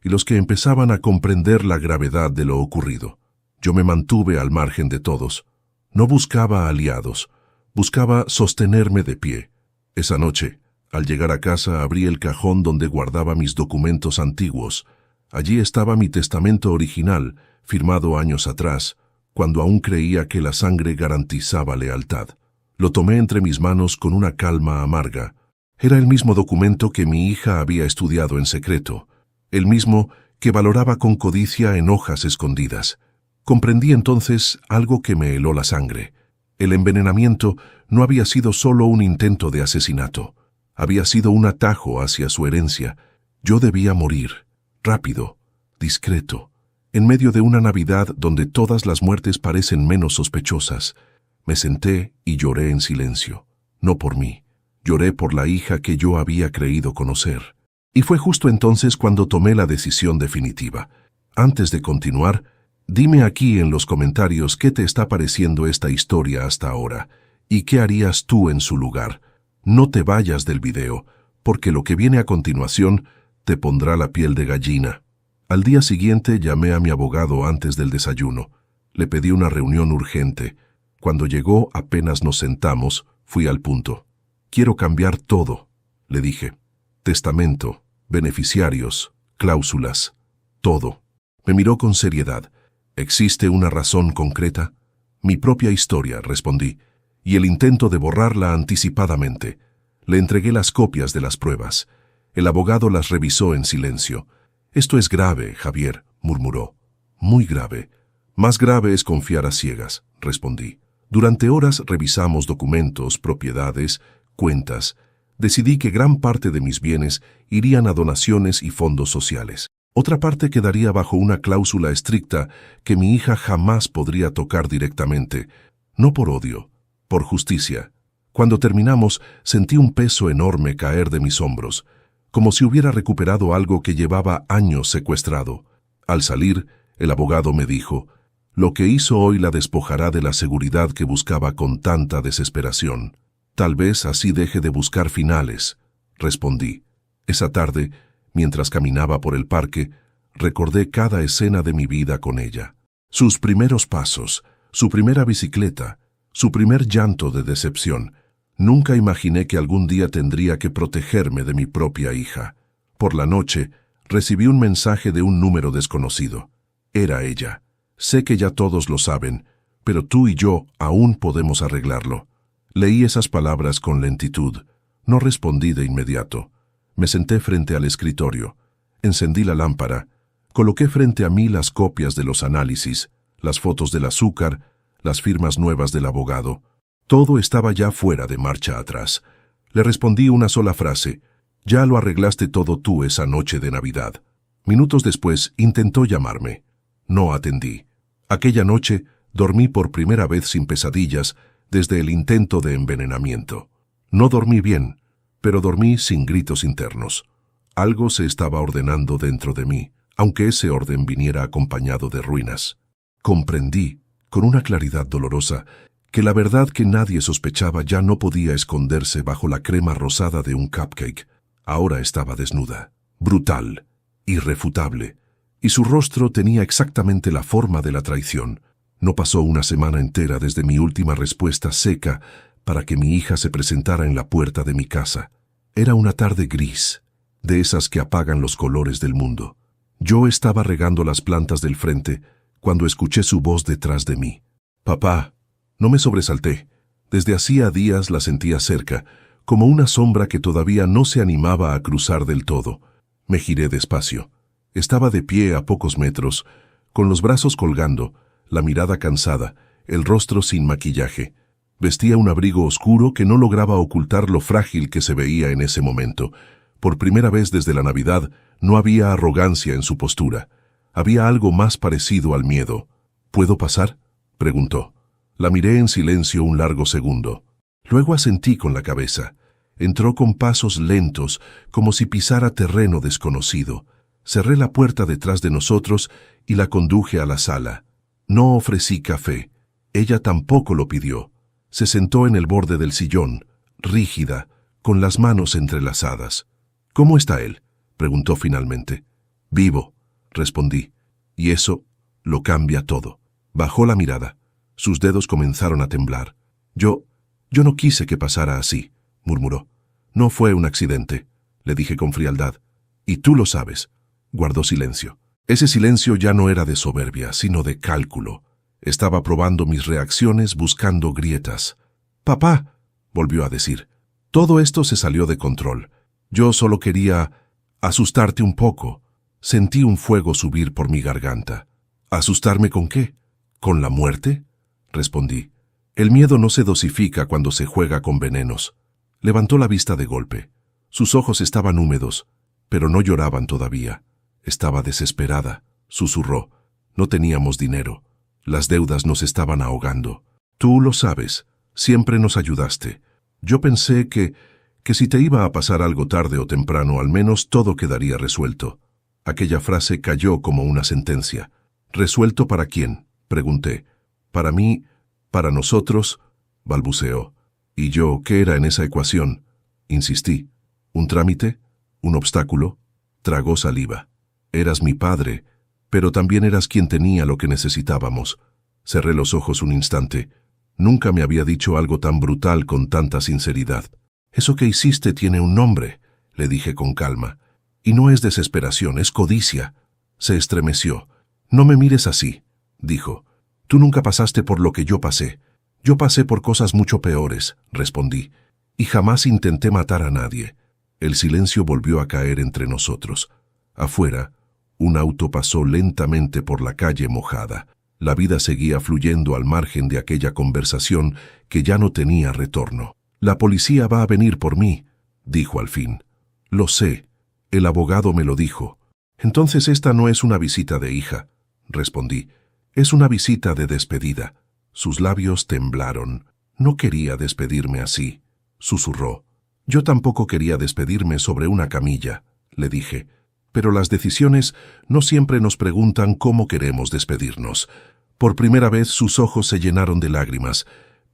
y los que empezaban a comprender la gravedad de lo ocurrido. Yo me mantuve al margen de todos. No buscaba aliados, buscaba sostenerme de pie. Esa noche, al llegar a casa, abrí el cajón donde guardaba mis documentos antiguos. Allí estaba mi testamento original, firmado años atrás, cuando aún creía que la sangre garantizaba lealtad. Lo tomé entre mis manos con una calma amarga. Era el mismo documento que mi hija había estudiado en secreto, el mismo que valoraba con codicia en hojas escondidas. Comprendí entonces algo que me heló la sangre. El envenenamiento no había sido solo un intento de asesinato. Había sido un atajo hacia su herencia. Yo debía morir, rápido, discreto, en medio de una Navidad donde todas las muertes parecen menos sospechosas. Me senté y lloré en silencio. No por mí. Lloré por la hija que yo había creído conocer. Y fue justo entonces cuando tomé la decisión definitiva. Antes de continuar, dime aquí en los comentarios qué te está pareciendo esta historia hasta ahora y qué harías tú en su lugar. No te vayas del video, porque lo que viene a continuación te pondrá la piel de gallina. Al día siguiente llamé a mi abogado antes del desayuno. Le pedí una reunión urgente. Cuando llegó, apenas nos sentamos, fui al punto. Quiero cambiar todo, le dije. Testamento, beneficiarios, cláusulas, todo. Me miró con seriedad. ¿Existe una razón concreta? Mi propia historia, respondí, y el intento de borrarla anticipadamente. Le entregué las copias de las pruebas. El abogado las revisó en silencio. Esto es grave, Javier, murmuró. Muy grave. Más grave es confiar a ciegas, respondí. Durante horas revisamos documentos, propiedades, cuentas. Decidí que gran parte de mis bienes irían a donaciones y fondos sociales. Otra parte quedaría bajo una cláusula estricta que mi hija jamás podría tocar directamente, no por odio, por justicia. Cuando terminamos, sentí un peso enorme caer de mis hombros, como si hubiera recuperado algo que llevaba años secuestrado. Al salir, el abogado me dijo, «Lo que hizo hoy la despojará de la seguridad que buscaba con tanta desesperación. Tal vez así deje de buscar finales», respondí. Esa tarde, mientras caminaba por el parque, recordé cada escena de mi vida con ella. Sus primeros pasos, su primera bicicleta, su primer llanto de decepción. Nunca imaginé que algún día tendría que protegerme de mi propia hija. Por la noche, recibí un mensaje de un número desconocido. Era ella. Sé que ya todos lo saben, pero tú y yo aún podemos arreglarlo. Leí esas palabras con lentitud. No respondí de inmediato. Me senté frente al escritorio. Encendí la lámpara. Coloqué frente a mí las copias de los análisis, las fotos del azúcar, las firmas nuevas del abogado. Todo estaba ya fuera de marcha atrás. Le respondí una sola frase. «Ya lo arreglaste todo tú esa noche de Navidad». Minutos después intentó llamarme. No atendí. Aquella noche dormí por primera vez sin pesadillas desde el intento de envenenamiento. No dormí bien, pero dormí sin gritos internos. Algo se estaba ordenando dentro de mí, aunque ese orden viniera acompañado de ruinas. Comprendí, con una claridad dolorosa, que la verdad que nadie sospechaba ya no podía esconderse bajo la crema rosada de un cupcake. Ahora estaba desnuda, brutal, irrefutable, y su rostro tenía exactamente la forma de la traición. No pasó una semana entera desde mi última respuesta seca para que mi hija se presentara en la puerta de mi casa. Era una tarde gris, de esas que apagan los colores del mundo. Yo estaba regando las plantas del frente cuando escuché su voz detrás de mí. «Papá». No me sobresalté. Desde hacía días la sentía cerca, como una sombra que todavía no se animaba a cruzar del todo. Me giré despacio. Estaba de pie a pocos metros, con los brazos colgando, la mirada cansada, el rostro sin maquillaje. Vestía un abrigo oscuro que no lograba ocultar lo frágil que se veía en ese momento. Por primera vez desde la Navidad no había arrogancia en su postura. Había algo más parecido al miedo. «¿Puedo pasar?», preguntó. La miré en silencio un largo segundo. Luego asentí con la cabeza. Entró con pasos lentos, como si pisara terreno desconocido. Cerré la puerta detrás de nosotros y la conduje a la sala. No ofrecí café. Ella tampoco lo pidió. Se sentó en el borde del sillón, rígida, con las manos entrelazadas. «¿Cómo está él?», preguntó finalmente. «Vivo», respondí. Y eso lo cambia todo. Bajó la mirada. Sus dedos comenzaron a temblar. Yo no quise que pasara así», murmuró. «No fue un accidente», le dije con frialdad. «Y tú lo sabes». Guardó silencio. Ese silencio ya no era de soberbia, sino de cálculo. Estaba probando mis reacciones, buscando grietas. «Papá», volvió a decir. «Todo esto se salió de control. Yo solo quería asustarte un poco». Sentí un fuego subir por mi garganta. «¿Asustarme con qué? ¿Con la muerte?», respondí. «El miedo no se dosifica cuando se juega con venenos». Levantó la vista de golpe. Sus ojos estaban húmedos, pero no lloraban todavía. Estaba desesperada, susurró. No teníamos dinero. Las deudas nos estaban ahogando. «Tú lo sabes. Siempre nos ayudaste. Yo pensé que si te iba a pasar algo tarde o temprano, al menos todo quedaría resuelto». Aquella frase cayó como una sentencia. «¿Resuelto para quién?», pregunté. «Para mí, para nosotros», balbuceó. «¿Y yo qué era en esa ecuación?», insistí. «¿Un trámite? ¿Un obstáculo?». Tragó saliva. «Eras mi padre, pero también eras quien tenía lo que necesitábamos». Cerré los ojos un instante. Nunca me había dicho algo tan brutal con tanta sinceridad. «Eso que hiciste tiene un nombre», le dije con calma. «Y no es desesperación, es codicia». Se estremeció. «No me mires así». dijo. Tú nunca pasaste por lo que yo pasé. Yo pasé por cosas mucho peores, respondí, y jamás intenté matar a nadie. El silencio volvió a caer entre nosotros. Afuera, un auto pasó lentamente por la calle mojada. La vida seguía fluyendo al margen de aquella conversación que ya no tenía retorno. La policía va a venir por mí, dijo al fin. Lo sé, el abogado me lo dijo. Entonces esta no es una visita de hija, respondí. Es una visita de despedida. Sus labios temblaron. No quería despedirme así, susurró. Yo tampoco quería despedirme sobre una camilla, le dije. Pero las decisiones no siempre nos preguntan cómo queremos despedirnos. Por primera vez sus ojos se llenaron de lágrimas,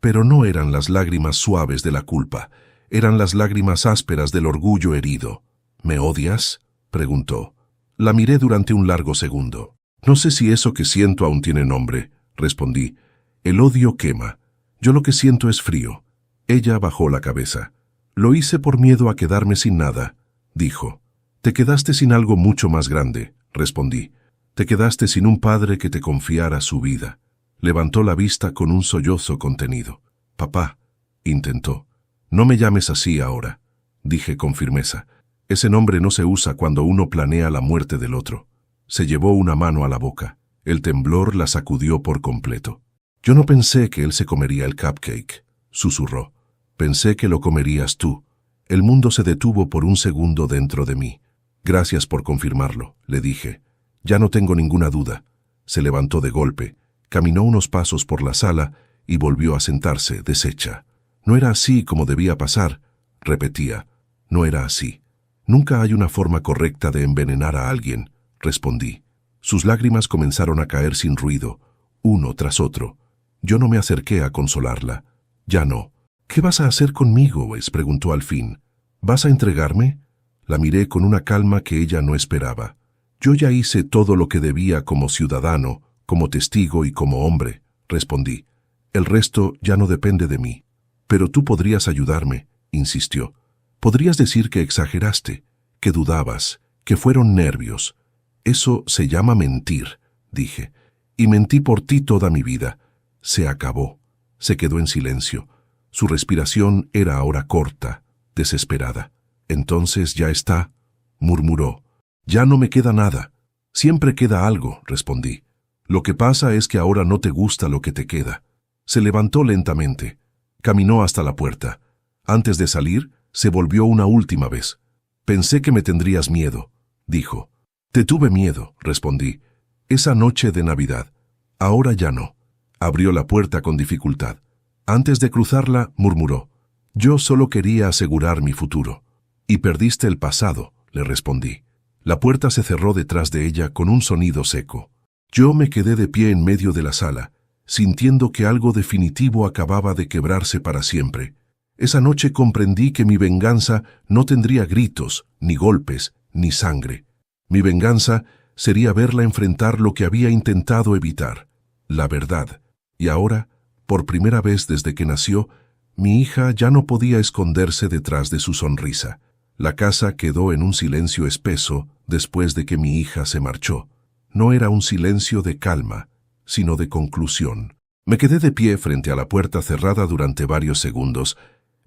pero no eran las lágrimas suaves de la culpa, eran las lágrimas ásperas del orgullo herido. ¿Me odias?, preguntó. La miré durante un largo segundo. No sé si eso que siento aún tiene nombre, respondí. El odio quema. Yo lo que siento es frío. Ella bajó la cabeza. Lo hice por miedo a quedarme sin nada, dijo. Te quedaste sin algo mucho más grande, respondí. Te quedaste sin un padre que te confiara su vida. Levantó la vista con un sollozo contenido. Papá, intentó. No me llames así ahora, dije con firmeza. Ese nombre no se usa cuando uno planea la muerte del otro. Se llevó una mano a la boca. El temblor la sacudió por completo. Yo no pensé que él se comería el cupcake, susurró. Pensé que lo comerías tú. El mundo se detuvo por un segundo dentro de mí. Gracias por confirmarlo, le dije. Ya no tengo ninguna duda. Se levantó de golpe, caminó unos pasos por la sala y volvió a sentarse, deshecha. No era así como debía pasar, repetía. No era así. Nunca hay una forma correcta de envenenar a alguien, respondí. Sus lágrimas comenzaron a caer sin ruido, uno tras otro. Yo no me acerqué a consolarla. Ya no. ¿Qué vas a hacer conmigo?, preguntó al fin. ¿Vas a entregarme? La miré con una calma que ella no esperaba. Yo ya hice todo lo que debía como ciudadano, como testigo y como hombre, respondí. El resto ya no depende de mí. Pero tú podrías ayudarme, insistió. Podrías decir que exageraste, que dudabas, que fueron nervios. Eso se llama mentir, dije. Y mentí por ti toda mi vida. Se acabó. Se quedó en silencio. Su respiración era ahora corta, desesperada. Entonces ya está, murmuró. Ya no me queda nada. Siempre queda algo, respondí. Lo que pasa es que ahora no te gusta lo que te queda. Se levantó lentamente. Caminó hasta la puerta. Antes de salir, se volvió una última vez. Pensé que me tendrías miedo, dijo. Te tuve miedo, respondí. Esa noche de Navidad. Ahora ya no. Abrió la puerta con dificultad. Antes de cruzarla, murmuró. Yo solo quería asegurar mi futuro. Y perdiste el pasado, le respondí. La puerta se cerró detrás de ella con un sonido seco. Yo me quedé de pie en medio de la sala, sintiendo que algo definitivo acababa de quebrarse para siempre. Esa noche comprendí que mi venganza no tendría gritos, ni golpes, ni sangre. Mi venganza sería verla enfrentar lo que había intentado evitar, la verdad. Y ahora, por primera vez desde que nació, mi hija ya no podía esconderse detrás de su sonrisa. La casa quedó en un silencio espeso después de que mi hija se marchó. No era un silencio de calma, sino de conclusión. Me quedé de pie frente a la puerta cerrada durante varios segundos,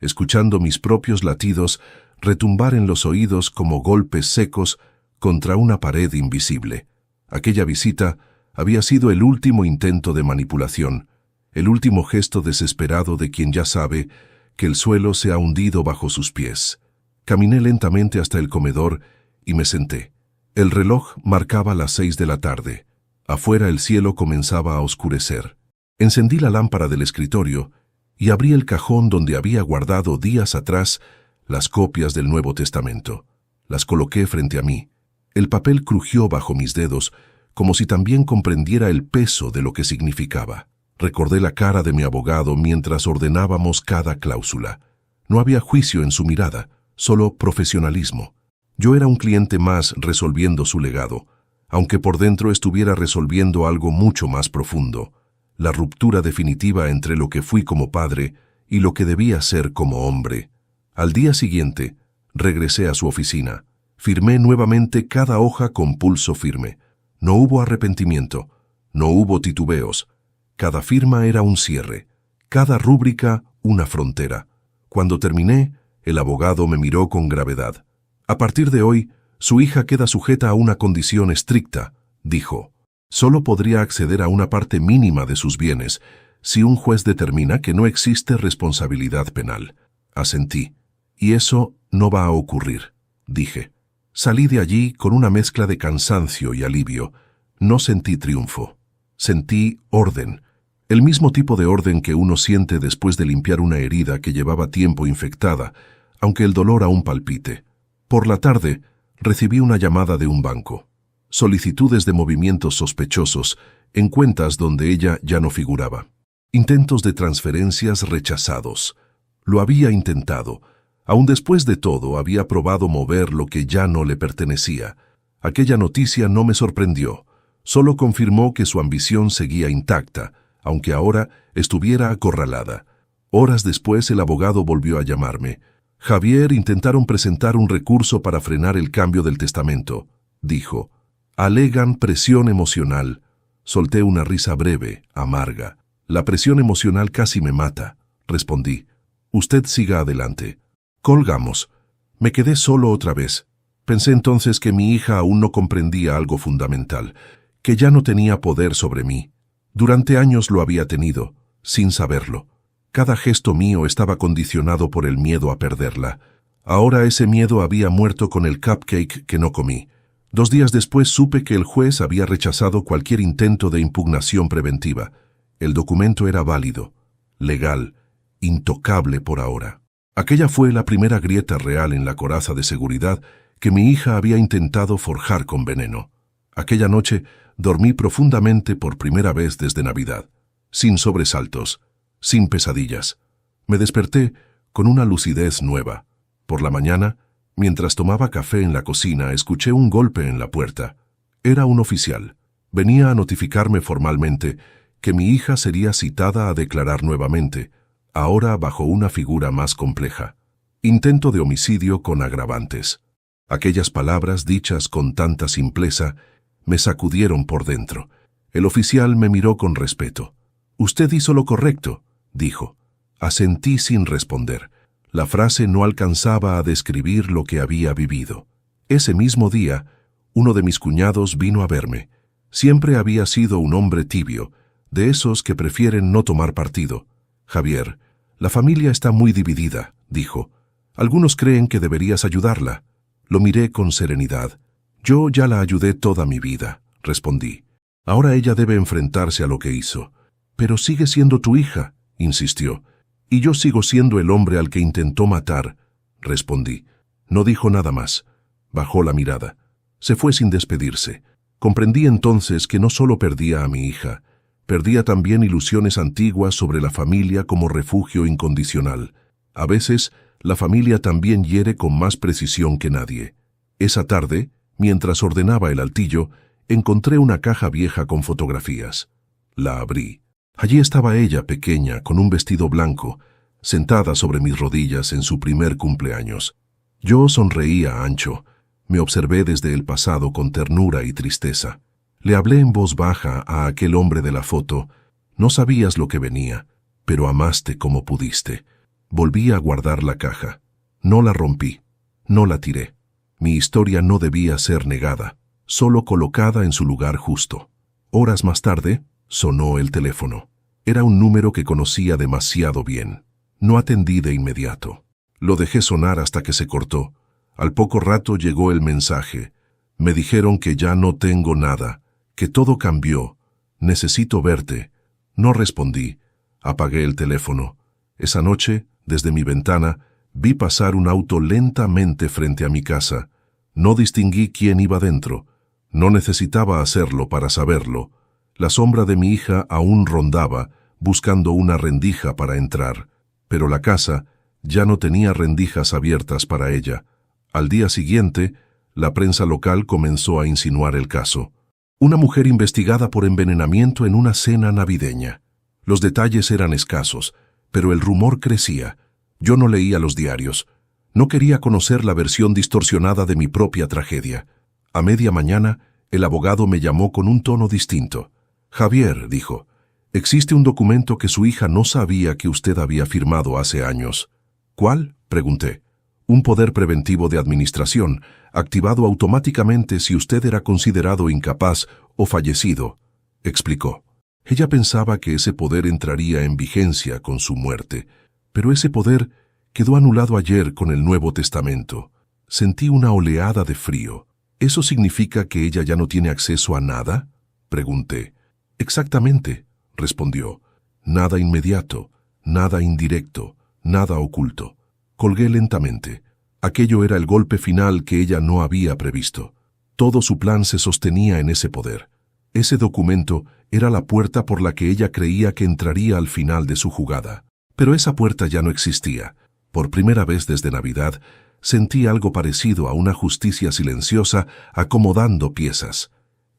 escuchando mis propios latidos retumbar en los oídos como golpes secos contra una pared invisible. Aquella visita había sido el último intento de manipulación, el último gesto desesperado de quien ya sabe que el suelo se ha hundido bajo sus pies. Caminé lentamente hasta el comedor y me senté. El reloj marcaba las 6 de la tarde. Afuera el cielo comenzaba a oscurecer. Encendí la lámpara del escritorio y abrí el cajón donde había guardado días atrás las copias del Nuevo Testamento. Las coloqué frente a mí. El papel crujió bajo mis dedos, como si también comprendiera el peso de lo que significaba. Recordé la cara de mi abogado mientras ordenábamos cada cláusula. No había juicio en su mirada, solo profesionalismo. Yo era un cliente más resolviendo su legado, aunque por dentro estuviera resolviendo algo mucho más profundo, la ruptura definitiva entre lo que fui como padre y lo que debía ser como hombre. Al día siguiente, regresé a su oficina. Firmé nuevamente cada hoja con pulso firme. No hubo arrepentimiento, No hubo titubeos. Cada firma era un cierre, cada rúbrica una frontera. Cuando terminé, el abogado me miró con gravedad. A partir de hoy, su hija queda sujeta a una condición estricta, dijo. Solo podría acceder a una parte mínima de sus bienes si un juez determina que no existe responsabilidad penal. Asentí. Y eso no va a ocurrir, dije. Salí de allí con una mezcla de cansancio y alivio. No sentí triunfo. Sentí orden. El mismo tipo de orden que uno siente después de limpiar una herida que llevaba tiempo infectada, aunque el dolor aún palpite. Por la tarde, recibí una llamada de un banco. Solicitudes de movimientos sospechosos en cuentas donde ella ya no figuraba. Intentos de transferencias rechazados. Lo había intentado. Aún después de todo, había probado mover lo que ya no le pertenecía. Aquella noticia no me sorprendió. Solo confirmó que su ambición seguía intacta, aunque ahora estuviera acorralada. Horas después, el abogado volvió a llamarme. Javier, intentaron presentar un recurso para frenar el cambio del testamento, dijo. Alegan presión emocional. Solté una risa breve, amarga. La presión emocional casi me mata, respondí. Usted siga adelante. Colgamos. Me quedé solo otra vez. Pensé entonces que mi hija aún no comprendía algo fundamental, que ya no tenía poder sobre mí. Durante años lo había tenido, sin saberlo. Cada gesto mío estaba condicionado por el miedo a perderla. Ahora ese miedo había muerto con el cupcake que no comí. 2 días después supe que el juez había rechazado cualquier intento de impugnación preventiva. El documento era válido, legal, intocable por ahora. Aquella fue la primera grieta real en la coraza de seguridad que mi hija había intentado forjar con veneno. Aquella noche dormí profundamente por primera vez desde Navidad, sin sobresaltos, sin pesadillas. Me desperté con una lucidez nueva. Por la mañana, mientras tomaba café en la cocina, escuché un golpe en la puerta. Era un oficial. Venía a notificarme formalmente que mi hija sería citada a declarar nuevamente, ahora bajo una figura más compleja. Intento de homicidio con agravantes. Aquellas palabras dichas con tanta simpleza me sacudieron por dentro. El oficial me miró con respeto. «Usted hizo lo correcto», dijo. Asentí sin responder. La frase no alcanzaba a describir lo que había vivido. Ese mismo día, uno de mis cuñados vino a verme. Siempre había sido un hombre tibio, de esos que prefieren no tomar partido. «Javier, la familia está muy dividida», dijo. «Algunos creen que deberías ayudarla». Lo miré con serenidad. «Yo ya la ayudé toda mi vida», respondí. «Ahora ella debe enfrentarse a lo que hizo». «Pero sigue siendo tu hija», insistió. «Y yo sigo siendo el hombre al que intentó matar», respondí. No dijo nada más. Bajó la mirada. Se fue sin despedirse. Comprendí entonces que no solo perdía a mi hija, perdía también ilusiones antiguas sobre la familia como refugio incondicional. A veces, la familia también hiere con más precisión que nadie. Esa tarde, mientras ordenaba el altillo, encontré una caja vieja con fotografías. La abrí. Allí estaba ella, pequeña, con un vestido blanco, sentada sobre mis rodillas en su primer cumpleaños. Yo sonreía ancho. Me observé desde el pasado con ternura y tristeza. Le hablé en voz baja a aquel hombre de la foto. «No sabías lo que venía, pero amaste como pudiste». Volví a guardar la caja. No la rompí. No la tiré. Mi historia no debía ser negada, solo colocada en su lugar justo. Horas más tarde, sonó el teléfono. Era un número que conocía demasiado bien. No atendí de inmediato. Lo dejé sonar hasta que se cortó. Al poco rato llegó el mensaje. Me dijeron que ya no tengo nada, que todo cambió. Necesito verte. No respondí. Apagué el teléfono. Esa noche, desde mi ventana, vi pasar un auto lentamente frente a mi casa. No distinguí quién iba dentro. No necesitaba hacerlo para saberlo. La sombra de mi hija aún rondaba, buscando una rendija para entrar. Pero la casa ya no tenía rendijas abiertas para ella. Al día siguiente, la prensa local comenzó a insinuar el caso. Una mujer investigada por envenenamiento en una cena navideña. Los detalles eran escasos, pero el rumor crecía. Yo no leía los diarios. No quería conocer la versión distorsionada de mi propia tragedia. A media mañana, el abogado me llamó con un tono distinto. Javier, dijo, existe un documento que su hija no sabía que usted había firmado hace años. ¿Cuál?, pregunté. Un poder preventivo de administración, activado automáticamente si usted era considerado incapaz o fallecido, explicó. Ella pensaba que ese poder entraría en vigencia con su muerte, pero ese poder quedó anulado ayer con el Nuevo Testamento. Sentí una oleada de frío. ¿Eso significa que ella ya no tiene acceso a nada?, pregunté. Exactamente, respondió. Nada inmediato, nada indirecto, nada oculto. Colgué lentamente. Aquello era el golpe final que ella no había previsto. Todo su plan se sostenía en ese poder. Ese documento era la puerta por la que ella creía que entraría al final de su jugada. Pero esa puerta ya no existía. Por primera vez desde Navidad, sentí algo parecido a una justicia silenciosa acomodando piezas.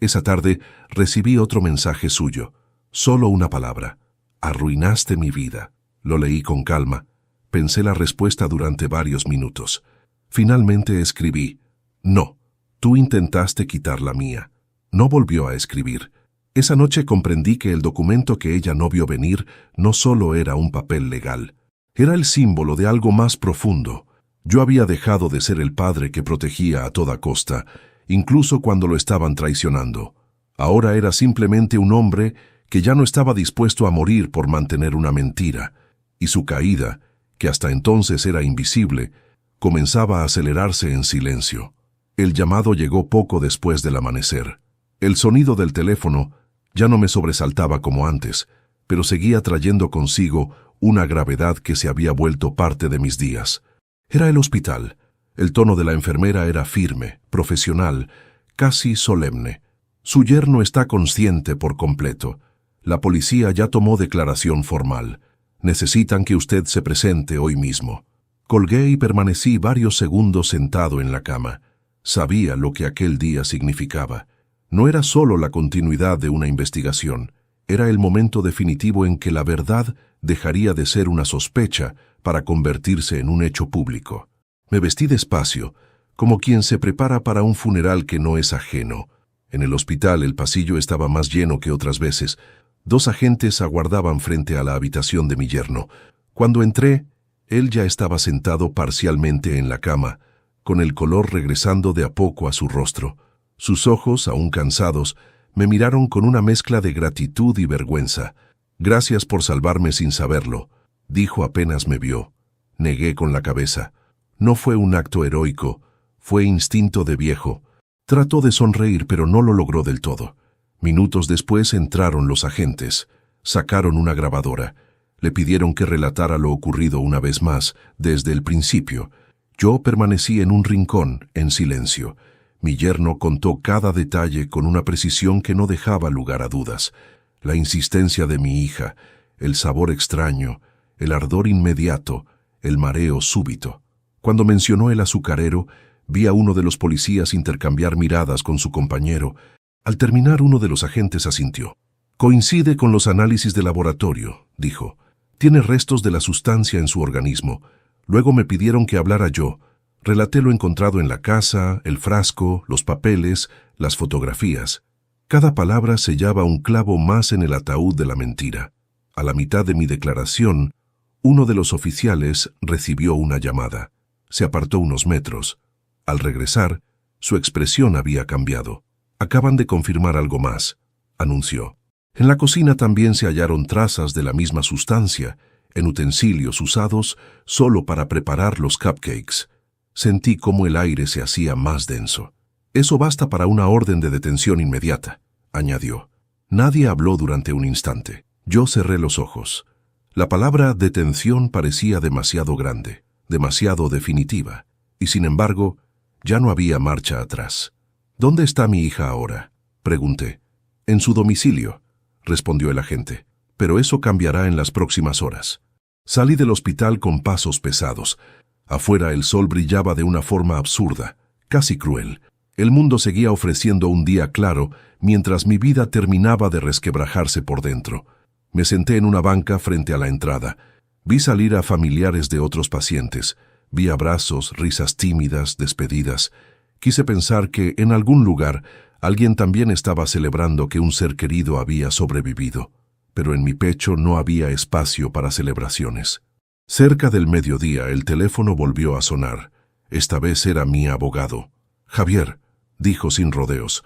Esa tarde recibí otro mensaje suyo. Solo una palabra. Arruinaste mi vida. Lo leí con calma. Pensé la respuesta durante varios minutos. Finalmente escribí. No, tú intentaste quitar la mía. No volvió a escribir. Esa noche comprendí que el documento que ella no vio venir no solo era un papel legal. Era el símbolo de algo más profundo. Yo había dejado de ser el padre que protegía a toda costa, incluso cuando lo estaban traicionando. Ahora era simplemente un hombre que ya no estaba dispuesto a morir por mantener una mentira, y su caída, que hasta entonces era invisible, comenzaba a acelerarse en silencio. El llamado llegó poco después del amanecer. El sonido del teléfono ya no me sobresaltaba como antes, pero seguía trayendo consigo una gravedad que se había vuelto parte de mis días. Era el hospital. El tono de la enfermera era firme, profesional, casi solemne. Su yerno está consciente por completo. La policía ya tomó declaración formal. Necesitan que usted se presente hoy mismo. Colgué y permanecí varios segundos sentado en la cama. Sabía lo que aquel día significaba. No era solo la continuidad de una investigación. Era el momento definitivo en que la verdad dejaría de ser una sospecha para convertirse en un hecho público. Me vestí despacio, como quien se prepara para un funeral que no es ajeno. En el hospital el pasillo estaba más lleno que otras veces. 2 agentes aguardaban frente a la habitación de mi yerno. Cuando entré, él ya estaba sentado parcialmente en la cama, con el color regresando de a poco a su rostro. Sus ojos, aún cansados, me miraron con una mezcla de gratitud y vergüenza. «Gracias por salvarme sin saberlo», dijo apenas me vio. Negué con la cabeza. No fue un acto heroico, fue instinto de viejo. Trató de sonreír, pero no lo logró del todo. Minutos después entraron los agentes. Sacaron una grabadora. Le pidieron que relatara lo ocurrido una vez más, desde el principio. Yo permanecí en un rincón, en silencio. Mi yerno contó cada detalle con una precisión que no dejaba lugar a dudas. La insistencia de mi hija, el sabor extraño, el ardor inmediato, el mareo súbito. Cuando mencionó el azucarero, vi a uno de los policías intercambiar miradas con su compañero. Al terminar, uno de los agentes asintió. «Coincide con los análisis de laboratorio», dijo. «Tiene restos de la sustancia en su organismo. Luego me pidieron que hablara yo. Relaté lo encontrado en la casa, el frasco, los papeles, las fotografías. Cada palabra sellaba un clavo más en el ataúd de la mentira. A la mitad de mi declaración, uno de los oficiales recibió una llamada. Se apartó unos metros. Al regresar, su expresión había cambiado. «Acaban de confirmar algo más», anunció. En la cocina también se hallaron trazas de la misma sustancia, en utensilios usados solo para preparar los cupcakes. Sentí cómo el aire se hacía más denso. «Eso basta para una orden de detención inmediata», añadió. Nadie habló durante un instante. Yo cerré los ojos. La palabra detención parecía demasiado grande, demasiado definitiva, y sin embargo, ya no había marcha atrás. «¿Dónde está mi hija ahora?», pregunté. «En su domicilio», respondió el agente, «pero eso cambiará en las próximas horas». Salí del hospital con pasos pesados. Afuera el sol brillaba de una forma absurda, casi cruel. El mundo seguía ofreciendo un día claro, mientras mi vida terminaba de resquebrajarse por dentro. Me senté en una banca frente a la entrada. Vi salir a familiares de otros pacientes. Vi abrazos, risas tímidas, despedidas. Quise pensar que, en algún lugar, Alguien también estaba celebrando que un ser querido había sobrevivido, pero en mi pecho no había espacio para celebraciones. Cerca del mediodía el teléfono volvió a sonar. Esta vez era mi abogado. «Javier», dijo sin rodeos,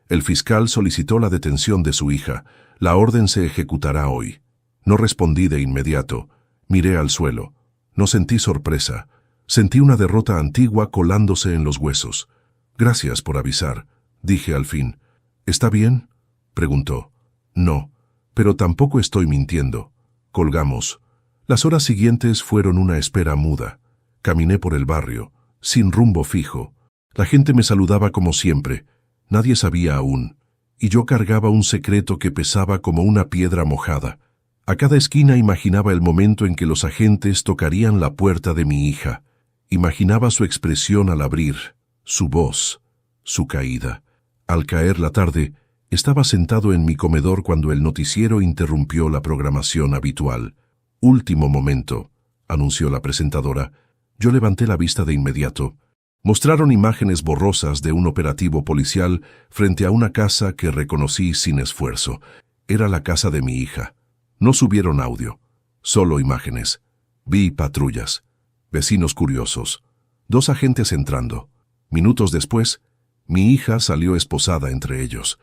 «el fiscal solicitó la detención de su hija. La orden se ejecutará hoy». No respondí de inmediato. Miré al suelo. No sentí sorpresa. Sentí una derrota antigua colándose en los huesos. «Gracias por avisar», dije al fin. «¿Está bien?», preguntó. «No, pero tampoco estoy mintiendo». Colgamos. Las horas siguientes fueron una espera muda. Caminé por el barrio, sin rumbo fijo. La gente me saludaba como siempre. Nadie sabía aún. Y yo cargaba un secreto que pesaba como una piedra mojada. A cada esquina imaginaba el momento en que los agentes tocarían la puerta de mi hija. Imaginaba su expresión al abrir, su voz, su caída. Al caer la tarde, estaba sentado en mi comedor cuando el noticiero interrumpió la programación habitual. «Último momento», anunció la presentadora. Yo levanté la vista de inmediato. Mostraron imágenes borrosas de un operativo policial frente a una casa que reconocí sin esfuerzo. Era la casa de mi hija. No subieron audio, solo imágenes. Vi patrullas, vecinos curiosos, 2 agentes entrando. Minutos después, mi hija salió esposada entre ellos,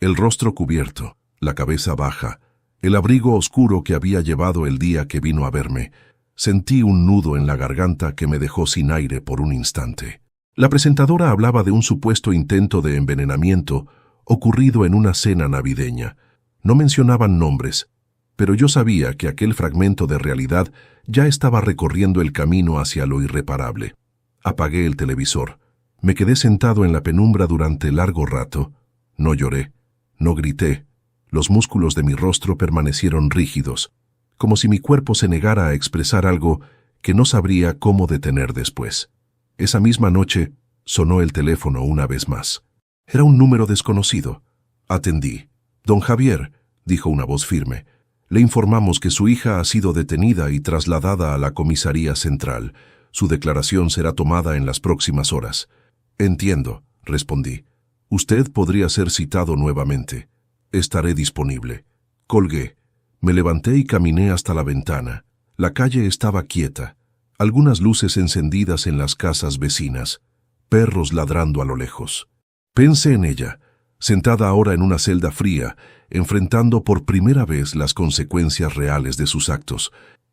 el rostro cubierto, la cabeza baja, el abrigo oscuro que había llevado el día que vino a verme. Sentí un nudo en la garganta que me dejó sin aire por un instante. La presentadora hablaba de un supuesto intento de envenenamiento ocurrido en una cena navideña. No mencionaban nombres, pero yo sabía que aquel fragmento de realidad ya estaba recorriendo el camino hacia lo irreparable. Apagué el televisor. Me quedé sentado en la penumbra durante largo rato. No lloré, no grité. Los músculos de mi rostro permanecieron rígidos, como si mi cuerpo se negara a expresar algo que no sabría cómo detener después. Esa misma noche sonó el teléfono una vez más. Era un número desconocido. Atendí. «Don Javier», dijo una voz firme, «le informamos que su hija ha sido detenida y trasladada a la comisaría central. Su declaración será tomada en las próximas horas». «Entiendo», respondí. «Usted podría ser citado nuevamente. Estaré disponible». Colgué. Me levanté y caminé hasta la ventana. La calle estaba quieta. Algunas luces encendidas en las casas vecinas. Perros ladrando a lo lejos. Pensé en ella, sentada ahora en una celda fría, enfrentando por primera vez las consecuencias reales de sus actos.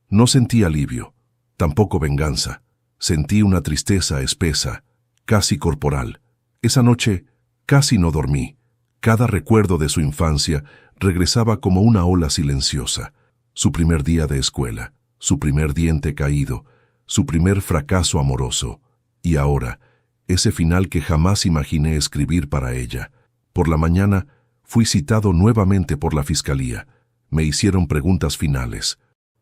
No sentí alivio, tampoco venganza. Sentí una tristeza espesa, casi corporal. Esa noche casi no dormí. Cada recuerdo de su infancia regresaba como una ola silenciosa. Su primer día de escuela, su primer diente caído, su primer fracaso amoroso. Y ahora, ese final que jamás imaginé escribir para ella. Por la mañana, fui citado nuevamente por la fiscalía. Me hicieron preguntas finales.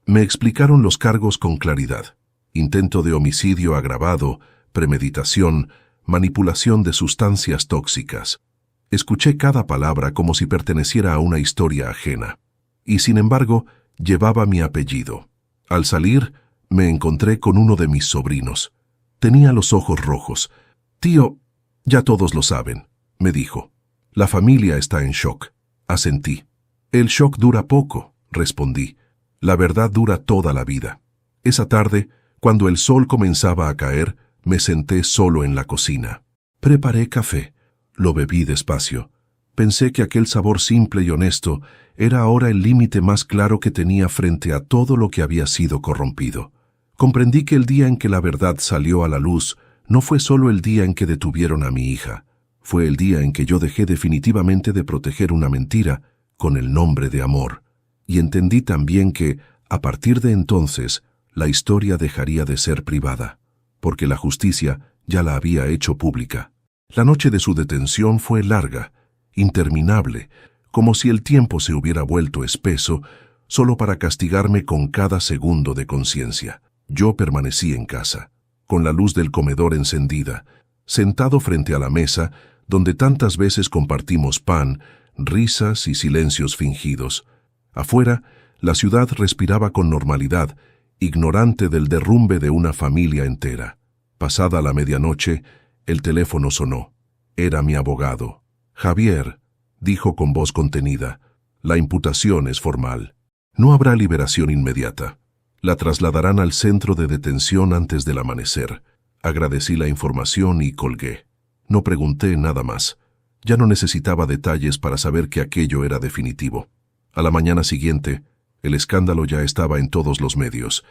Me explicaron los cargos con claridad. Intento de homicidio agravado, premeditación, manipulación de sustancias tóxicas. Escuché cada palabra como si perteneciera a una historia ajena. Y sin embargo, llevaba mi apellido. Al salir, me encontré con uno de mis sobrinos. Tenía los ojos rojos. «Tío, ya todos lo saben», me dijo. «La familia está en shock». Asentí. «El shock dura poco», respondí. «La verdad dura toda la vida». Esa tarde, cuando el sol comenzaba a caer, me senté solo en la cocina. Preparé café. Lo bebí despacio. Pensé que aquel sabor simple y honesto era ahora el límite más claro que tenía frente a todo lo que había sido corrompido. Comprendí que el día en que la verdad salió a la luz no fue solo el día en que detuvieron a mi hija. Fue el día en que yo dejé definitivamente de proteger una mentira con el nombre de amor. Y entendí también que, a partir de entonces, la historia dejaría de ser privada, porque la justicia ya la había hecho pública. La noche de su detención fue larga, interminable, como si el tiempo se hubiera vuelto espeso, solo para castigarme con cada segundo de conciencia. Yo permanecí en casa, con la luz del comedor encendida, sentado frente a la mesa donde tantas veces compartimos pan, risas y silencios fingidos. Afuera, la ciudad respiraba con normalidad, ignorante del derrumbe de una familia entera. Pasada la medianoche, el teléfono sonó. Era mi abogado. Javier, dijo con voz contenida, la imputación es formal. No habrá liberación inmediata. La trasladarán al centro de detención antes del amanecer. Agradecí la información y colgué. No pregunté nada más. Ya no necesitaba detalles para saber que aquello era definitivo. A la mañana siguiente, el escándalo ya estaba en todos los medios.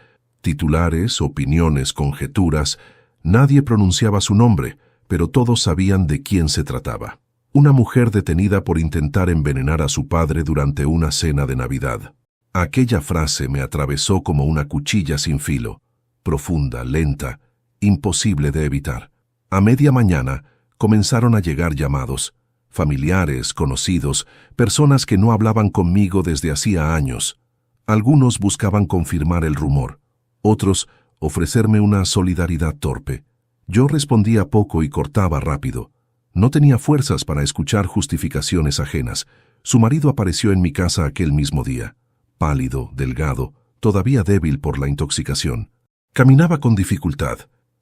Titulares, opiniones, conjeturas. Nadie pronunciaba su nombre, pero todos sabían de quién se trataba. Una mujer detenida por intentar envenenar a su padre durante una cena de Navidad. Aquella frase me atravesó como una cuchilla sin filo, profunda, lenta, imposible de evitar. A media mañana comenzaron a llegar llamados, familiares, conocidos, personas que no hablaban conmigo desde hacía años. Algunos buscaban confirmar el rumor, otros ofrecerme una solidaridad torpe. Yo respondía poco y cortaba rápido. No tenía fuerzas para escuchar justificaciones ajenas. Su marido apareció en mi casa aquel mismo día, pálido, delgado, todavía débil por la intoxicación. Caminaba con dificultad.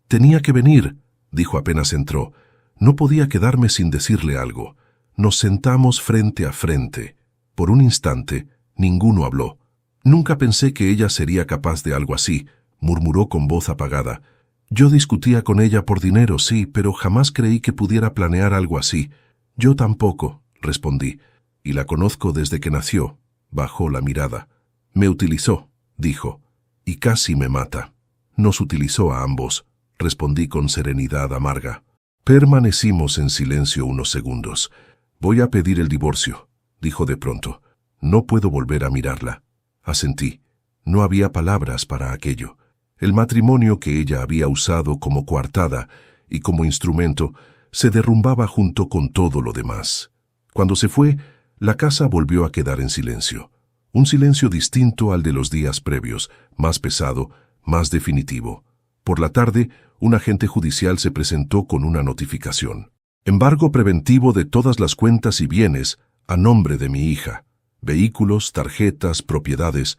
Tenía que venir, dijo apenas entró. No podía quedarme sin decirle algo. Nos sentamos frente a frente. Por un instante, ninguno habló. Nunca pensé que ella sería capaz de algo así, murmuró con voz apagada. Yo discutía con ella por dinero, sí, pero jamás creí que pudiera planear algo así. Yo tampoco, respondí, y la conozco desde que nació. Bajó la mirada. Me utilizó, dijo, y casi me mata. Nos utilizó a ambos, respondí con serenidad amarga. Permanecimos en silencio unos segundos. Voy a pedir el divorcio, dijo de pronto. No puedo volver a mirarla. Asentí. No había palabras para aquello. El matrimonio que ella había usado como coartada y como instrumento se derrumbaba junto con todo lo demás. Cuando se fue, la casa volvió a quedar en silencio. Un silencio distinto al de los días previos, más pesado, más definitivo. Por la tarde, un agente judicial se presentó con una notificación. Embargo preventivo de todas las cuentas y bienes a nombre de mi hija. Vehículos, tarjetas, propiedades.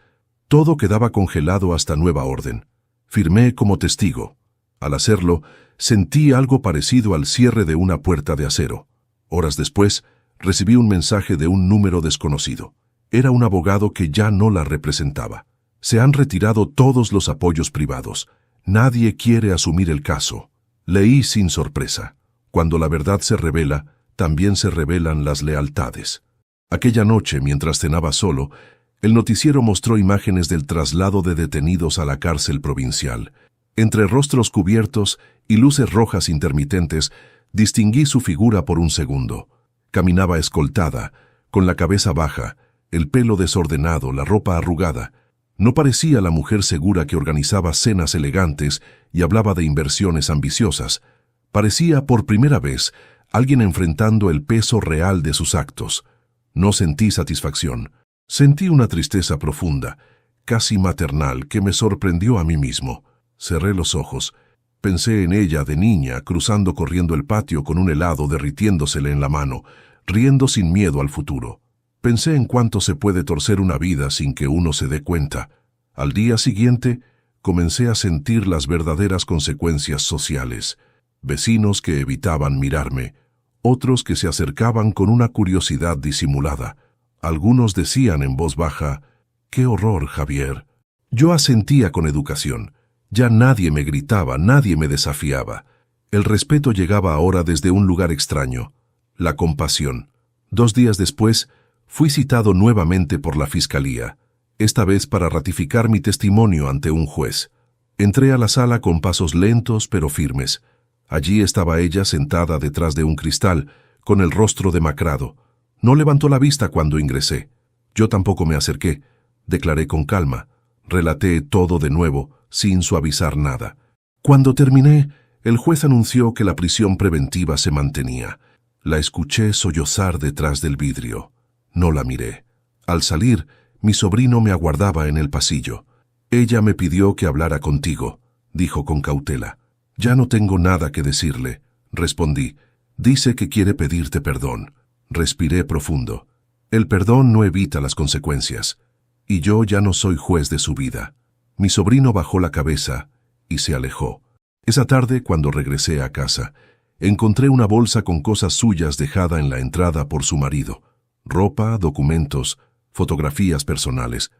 Todo quedaba congelado hasta nueva orden. Firmé como testigo. Al hacerlo, sentí algo parecido al cierre de una puerta de acero. Horas después, recibí un mensaje de un número desconocido. Era un abogado que ya no la representaba. Se han retirado todos los apoyos privados. Nadie quiere asumir el caso. Leí sin sorpresa. Cuando la verdad se revela, también se revelan las lealtades. Aquella noche, mientras cenaba solo, el noticiero mostró imágenes del traslado de detenidos a la cárcel provincial. Entre rostros cubiertos y luces rojas intermitentes, distinguí su figura por un segundo. Caminaba escoltada, con la cabeza baja, el pelo desordenado, la ropa arrugada. No parecía la mujer segura que organizaba cenas elegantes y hablaba de inversiones ambiciosas. Parecía, por primera vez, alguien enfrentando el peso real de sus actos. No sentí satisfacción. Sentí una tristeza profunda, casi maternal, que me sorprendió a mí mismo. Cerré los ojos. Pensé en ella de niña, cruzando corriendo el patio con un helado derritiéndosele en la mano, riendo sin miedo al futuro. Pensé en cuánto se puede torcer una vida sin que uno se dé cuenta. Al día siguiente, comencé a sentir las verdaderas consecuencias sociales. Vecinos que evitaban mirarme, otros que se acercaban con una curiosidad disimulada. Algunos decían en voz baja, «¡Qué horror, Javier!». Yo asentía con educación. Ya nadie me gritaba, nadie me desafiaba. El respeto llegaba ahora desde un lugar extraño, la compasión. 2 días después, fui citado nuevamente por la fiscalía, esta vez para ratificar mi testimonio ante un juez. Entré a la sala con pasos lentos pero firmes. Allí estaba ella sentada detrás de un cristal, con el rostro demacrado. No levantó la vista cuando ingresé. Yo tampoco me acerqué. Declaré con calma. Relaté todo de nuevo, sin suavizar nada. Cuando terminé, el juez anunció que la prisión preventiva se mantenía. La escuché sollozar detrás del vidrio. No la miré. Al salir, mi sobrino me aguardaba en el pasillo. «Ella me pidió que hablara contigo», dijo con cautela. «Ya no tengo nada que decirle», respondí. «Dice que quiere pedirte perdón». Respiré profundo. El perdón no evita las consecuencias, y yo ya no soy juez de su vida. Mi sobrino bajó la cabeza y se alejó. Esa tarde, cuando regresé a casa, Encontré una bolsa con cosas suyas dejada en la entrada por su marido. Ropa, documentos, fotografías personales.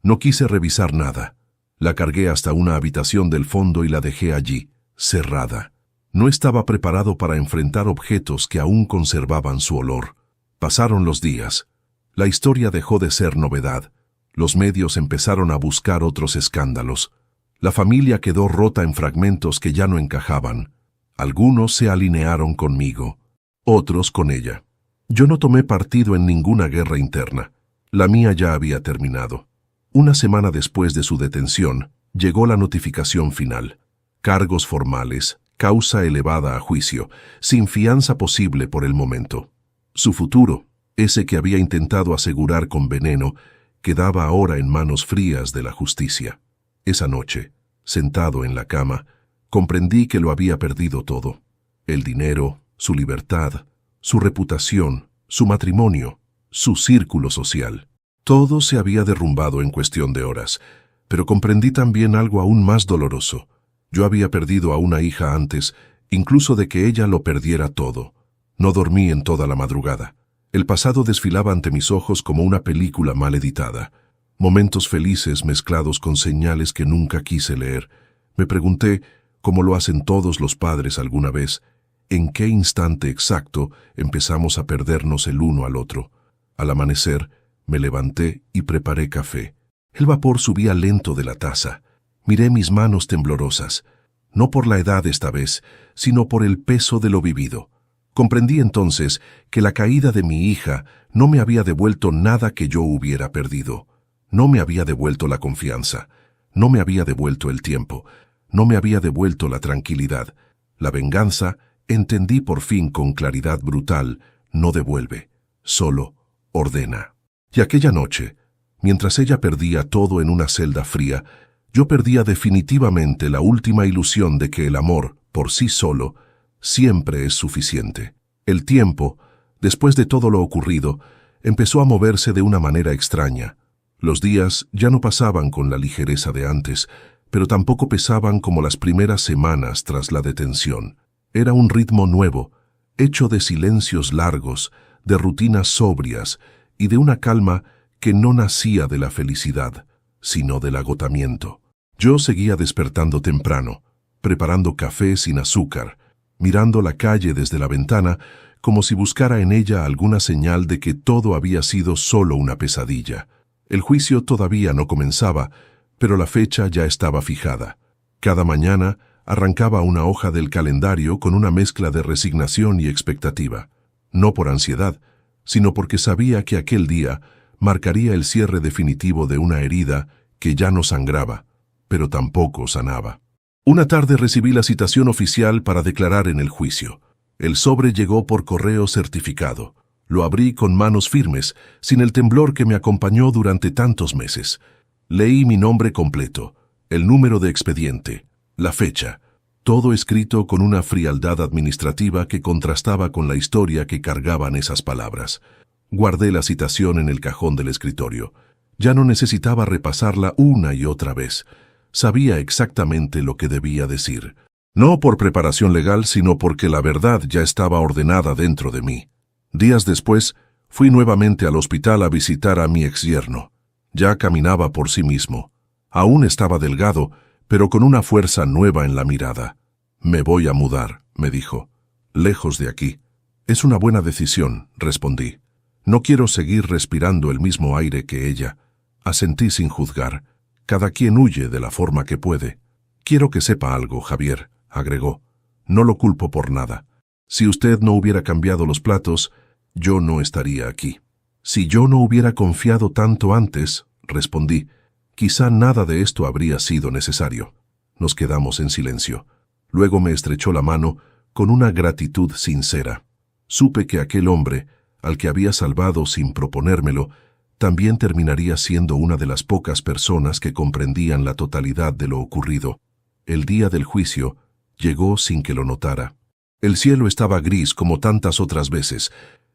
No quise revisar nada. La cargué hasta una habitación del fondo y la dejé allí, cerrada. No estaba preparado para enfrentar objetos que aún conservaban su olor. Pasaron los días. La historia dejó de ser novedad. Los medios empezaron a buscar otros escándalos. La familia quedó rota en fragmentos que ya no encajaban. Algunos se alinearon conmigo, otros con ella. Yo no tomé partido en ninguna guerra interna. La mía ya había terminado. Una semana después de su detención, llegó la notificación final. Cargos formales, causa elevada a juicio, sin fianza posible por el momento. Su futuro, ese que había intentado asegurar con veneno, quedaba ahora en manos frías de la justicia. Esa noche, sentado en la cama, comprendí que lo había perdido todo. El dinero, su libertad, su reputación, su matrimonio, su círculo social. Todo se había derrumbado en cuestión de horas, pero comprendí también algo aún más doloroso. Yo había perdido a una hija antes, incluso de que ella lo perdiera todo. No dormí en toda la madrugada. El pasado desfilaba ante mis ojos como una película mal editada. Momentos felices mezclados con señales que nunca quise leer. Me pregunté, como lo hacen todos los padres alguna vez, ¿en qué instante exacto empezamos a perdernos el uno al otro? Al amanecer, me levanté y preparé café. El vapor subía lento de la taza. Miré mis manos temblorosas, no por la edad esta vez, sino por el peso de lo vivido. Comprendí entonces que la caída de mi hija no me había devuelto nada que yo hubiera perdido. No me había devuelto la confianza, no me había devuelto el tiempo, no me había devuelto la tranquilidad. La venganza, entendí por fin con claridad brutal, no devuelve, solo ordena. Y aquella noche, mientras ella perdía todo en una celda fría, yo perdía definitivamente la última ilusión de que el amor, por sí solo, siempre es suficiente. El tiempo, después de todo lo ocurrido, empezó a moverse de una manera extraña. Los días ya no pasaban con la ligereza de antes, pero tampoco pesaban como las primeras semanas tras la detención. Era un ritmo nuevo, hecho de silencios largos, de rutinas sobrias y de una calma que no nacía de la felicidad, sino del agotamiento. Yo seguía despertando temprano, preparando café sin azúcar, mirando la calle desde la ventana como si buscara en ella alguna señal de que todo había sido solo una pesadilla. El juicio todavía no comenzaba, pero la fecha ya estaba fijada. Cada mañana arrancaba una hoja del calendario con una mezcla de resignación y expectativa. No por ansiedad, sino porque sabía que aquel día marcaría el cierre definitivo de una herida que ya no sangraba, pero tampoco sanaba. Una tarde recibí la citación oficial para declarar en el juicio. El sobre llegó por correo certificado. Lo abrí con manos firmes, sin el temblor que me acompañó durante tantos meses. Leí mi nombre completo, el número de expediente, la fecha, todo escrito con una frialdad administrativa que contrastaba con la historia que cargaban esas palabras. Guardé la citación en el cajón del escritorio. Ya no necesitaba repasarla una y otra vez. Sabía exactamente lo que debía decir. No por preparación legal, sino porque la verdad ya estaba ordenada dentro de mí. Días después, fui nuevamente al hospital a visitar a mi exyerno. Ya caminaba por sí mismo. Aún estaba delgado, pero con una fuerza nueva en la mirada. «Me voy a mudar», me dijo. «Lejos de aquí». «Es una buena decisión», respondí. «No quiero seguir respirando el mismo aire que ella». Asentí sin juzgar. Cada quien huye de la forma que puede. «Quiero que sepa algo, Javier», agregó. «No lo culpo por nada. Si usted no hubiera cambiado los platos, yo no estaría aquí». «Si yo no hubiera confiado tanto antes», respondí, «quizá nada de esto habría sido necesario». Nos quedamos en silencio. Luego me estrechó la mano con una gratitud sincera. Supe que aquel hombre, al que había salvado sin proponérmelo, también terminaría siendo una de las pocas personas que comprendían la totalidad de lo ocurrido. El día del juicio llegó sin que lo notara. El cielo estaba gris como tantas otras veces,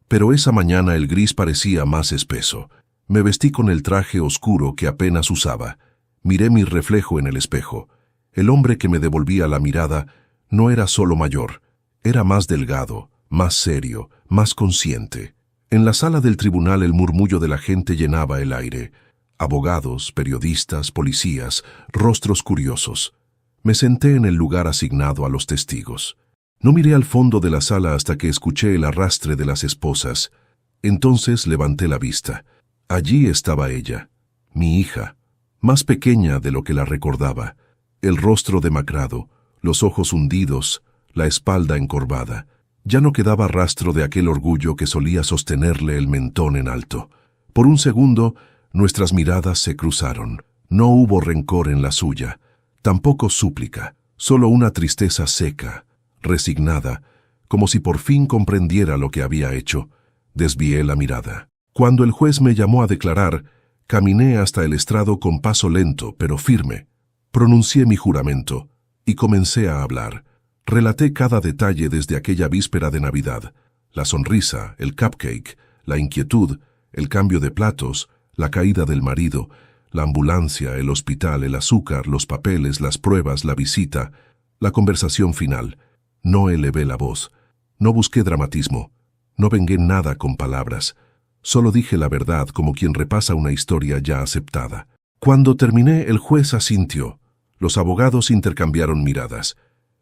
pero esa mañana el gris parecía más espeso. Me vestí con el traje oscuro que apenas usaba. Miré mi reflejo en el espejo. El hombre que me devolvía la mirada no era solo mayor, Era más delgado, más serio, más consciente. En la sala del tribunal el murmullo de la gente llenaba el aire. Abogados, periodistas, policías, rostros curiosos. Me senté en el lugar asignado a los testigos. No miré al fondo de la sala hasta que escuché el arrastre de las esposas. Entonces levanté la vista. Allí estaba ella, mi hija, más pequeña de lo que la recordaba, el rostro demacrado, los ojos hundidos, la espalda encorvada. Ya no quedaba rastro de aquel orgullo que solía sostenerle el mentón en alto. Por un segundo, nuestras miradas se cruzaron. No hubo rencor en la suya, tampoco súplica, solo una tristeza seca, resignada, como si por fin comprendiera lo que había hecho. Desvié la mirada. Cuando el juez me llamó a declarar, caminé hasta el estrado con paso lento pero firme. Pronuncié mi juramento y comencé a hablar. Relaté cada detalle desde aquella víspera de Navidad. La sonrisa, el cupcake, la inquietud, el cambio de platos, la caída del marido, la ambulancia, el hospital, el azúcar, los papeles, las pruebas, la visita, la conversación final. No elevé la voz. No busqué dramatismo. No vengué nada con palabras. Solo dije la verdad como quien repasa una historia ya aceptada. Cuando terminé, el juez asintió. Los abogados intercambiaron miradas.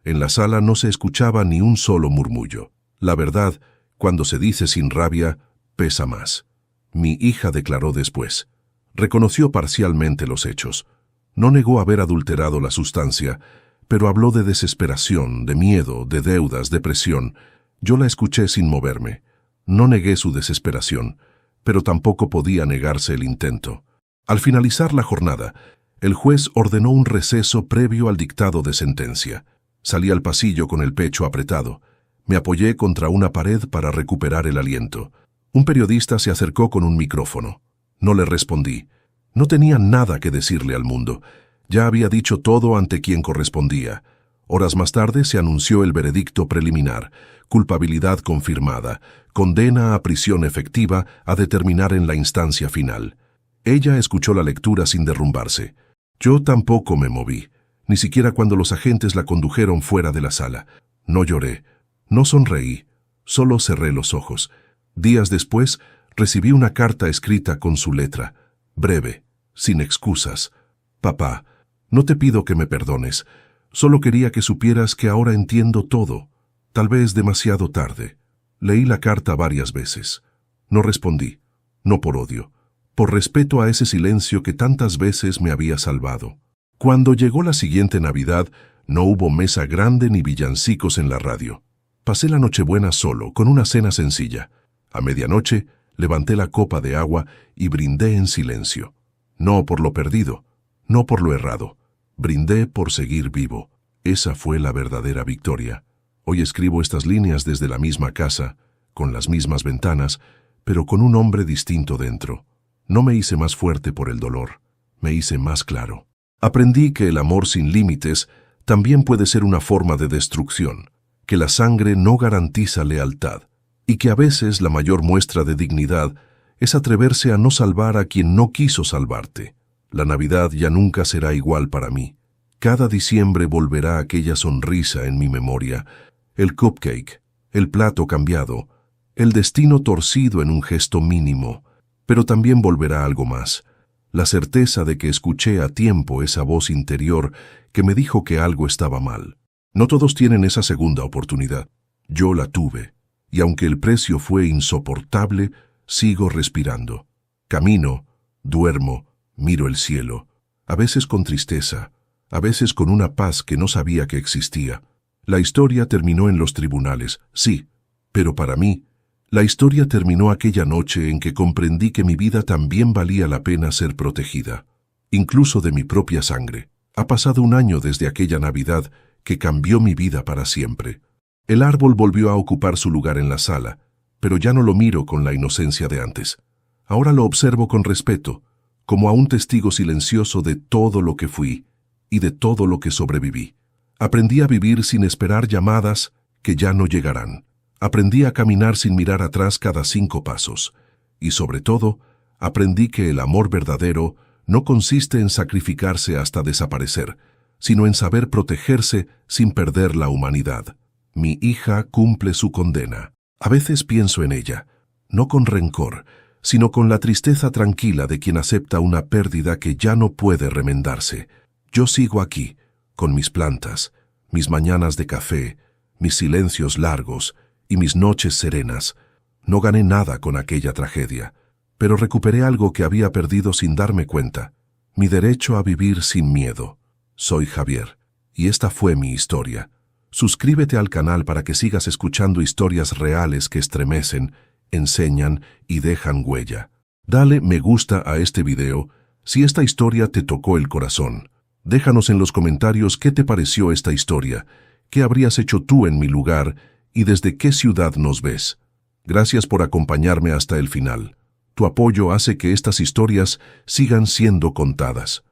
En la sala no se escuchaba ni un solo murmullo. La verdad, cuando se dice sin rabia, pesa más. Mi hija declaró después. Reconoció parcialmente los hechos. No negó haber adulterado la sustancia, pero habló de desesperación, de miedo, de deudas, de presión. Yo la escuché sin moverme. No negué su desesperación, pero tampoco podía negarse el intento. Al finalizar la jornada, el juez ordenó un receso previo al dictado de sentencia. Salí al pasillo con el pecho apretado. Me apoyé contra una pared para recuperar el aliento. Un periodista se acercó con un micrófono. No le respondí. No tenía nada que decirle al mundo. Ya había dicho todo ante quien correspondía. Horas más tarde se anunció el veredicto preliminar. Culpabilidad confirmada. Condena a prisión efectiva a determinar en la instancia final. Ella escuchó la lectura sin derrumbarse. Yo tampoco me moví. Ni siquiera cuando los agentes la condujeron fuera de la sala. No lloré, no sonreí, solo cerré los ojos. Días después, recibí una carta escrita con su letra, breve, sin excusas. Papá, no te pido que me perdones, solo quería que supieras que ahora entiendo todo, tal vez demasiado tarde. Leí la carta varias veces. No respondí, no por odio, por respeto a ese silencio que tantas veces me había salvado. Cuando llegó la siguiente Navidad, no hubo mesa grande ni villancicos en la radio. Pasé la Nochebuena solo, con una cena sencilla. A medianoche, levanté la copa de agua y brindé en silencio. No por lo perdido, no por lo errado. Brindé por seguir vivo. Esa fue la verdadera victoria. Hoy escribo estas líneas desde la misma casa, con las mismas ventanas, pero con un hombre distinto dentro. No me hice más fuerte por el dolor, me hice más claro. Aprendí que el amor sin límites también puede ser una forma de destrucción, que la sangre no garantiza lealtad, y que a veces la mayor muestra de dignidad es atreverse a no salvar a quien no quiso salvarte. La Navidad ya nunca será igual para mí. Cada diciembre volverá aquella sonrisa en mi memoria, el cupcake, el plato cambiado, el destino torcido en un gesto mínimo, pero también volverá algo más. La certeza de que escuché a tiempo esa voz interior que me dijo que algo estaba mal. No todos tienen esa segunda oportunidad. Yo la tuve, y aunque el precio fue insoportable, sigo respirando. Camino, duermo, miro el cielo, a veces con tristeza, a veces con una paz que no sabía que existía. La historia terminó en los tribunales, sí, pero para mí, la historia terminó aquella noche en que comprendí que mi vida también valía la pena ser protegida, incluso de mi propia sangre. Ha pasado un año desde aquella Navidad que cambió mi vida para siempre. El árbol volvió a ocupar su lugar en la sala, pero ya no lo miro con la inocencia de antes. Ahora lo observo con respeto, como a un testigo silencioso de todo lo que fui y de todo lo que sobreviví. Aprendí a vivir sin esperar llamadas que ya no llegarán. Aprendí a caminar sin mirar atrás cada 5 pasos. Y sobre todo, aprendí que el amor verdadero no consiste en sacrificarse hasta desaparecer, sino en saber protegerse sin perder la humanidad. Mi hija cumple su condena. A veces pienso en ella, no con rencor, sino con la tristeza tranquila de quien acepta una pérdida que ya no puede remendarse. Yo sigo aquí, con mis plantas, mis mañanas de café, mis silencios largos y mis noches serenas. No gané nada con aquella tragedia, pero recuperé algo que había perdido sin darme cuenta, mi derecho a vivir sin miedo. Soy Javier, y esta fue mi historia. Suscríbete al canal para que sigas escuchando historias reales que estremecen, enseñan y dejan huella. Dale me gusta a este video si esta historia te tocó el corazón. Déjanos en los comentarios qué te pareció esta historia, qué habrías hecho tú en mi lugar y desde qué ciudad nos ves. Gracias por acompañarme hasta el final. Tu apoyo hace que estas historias sigan siendo contadas.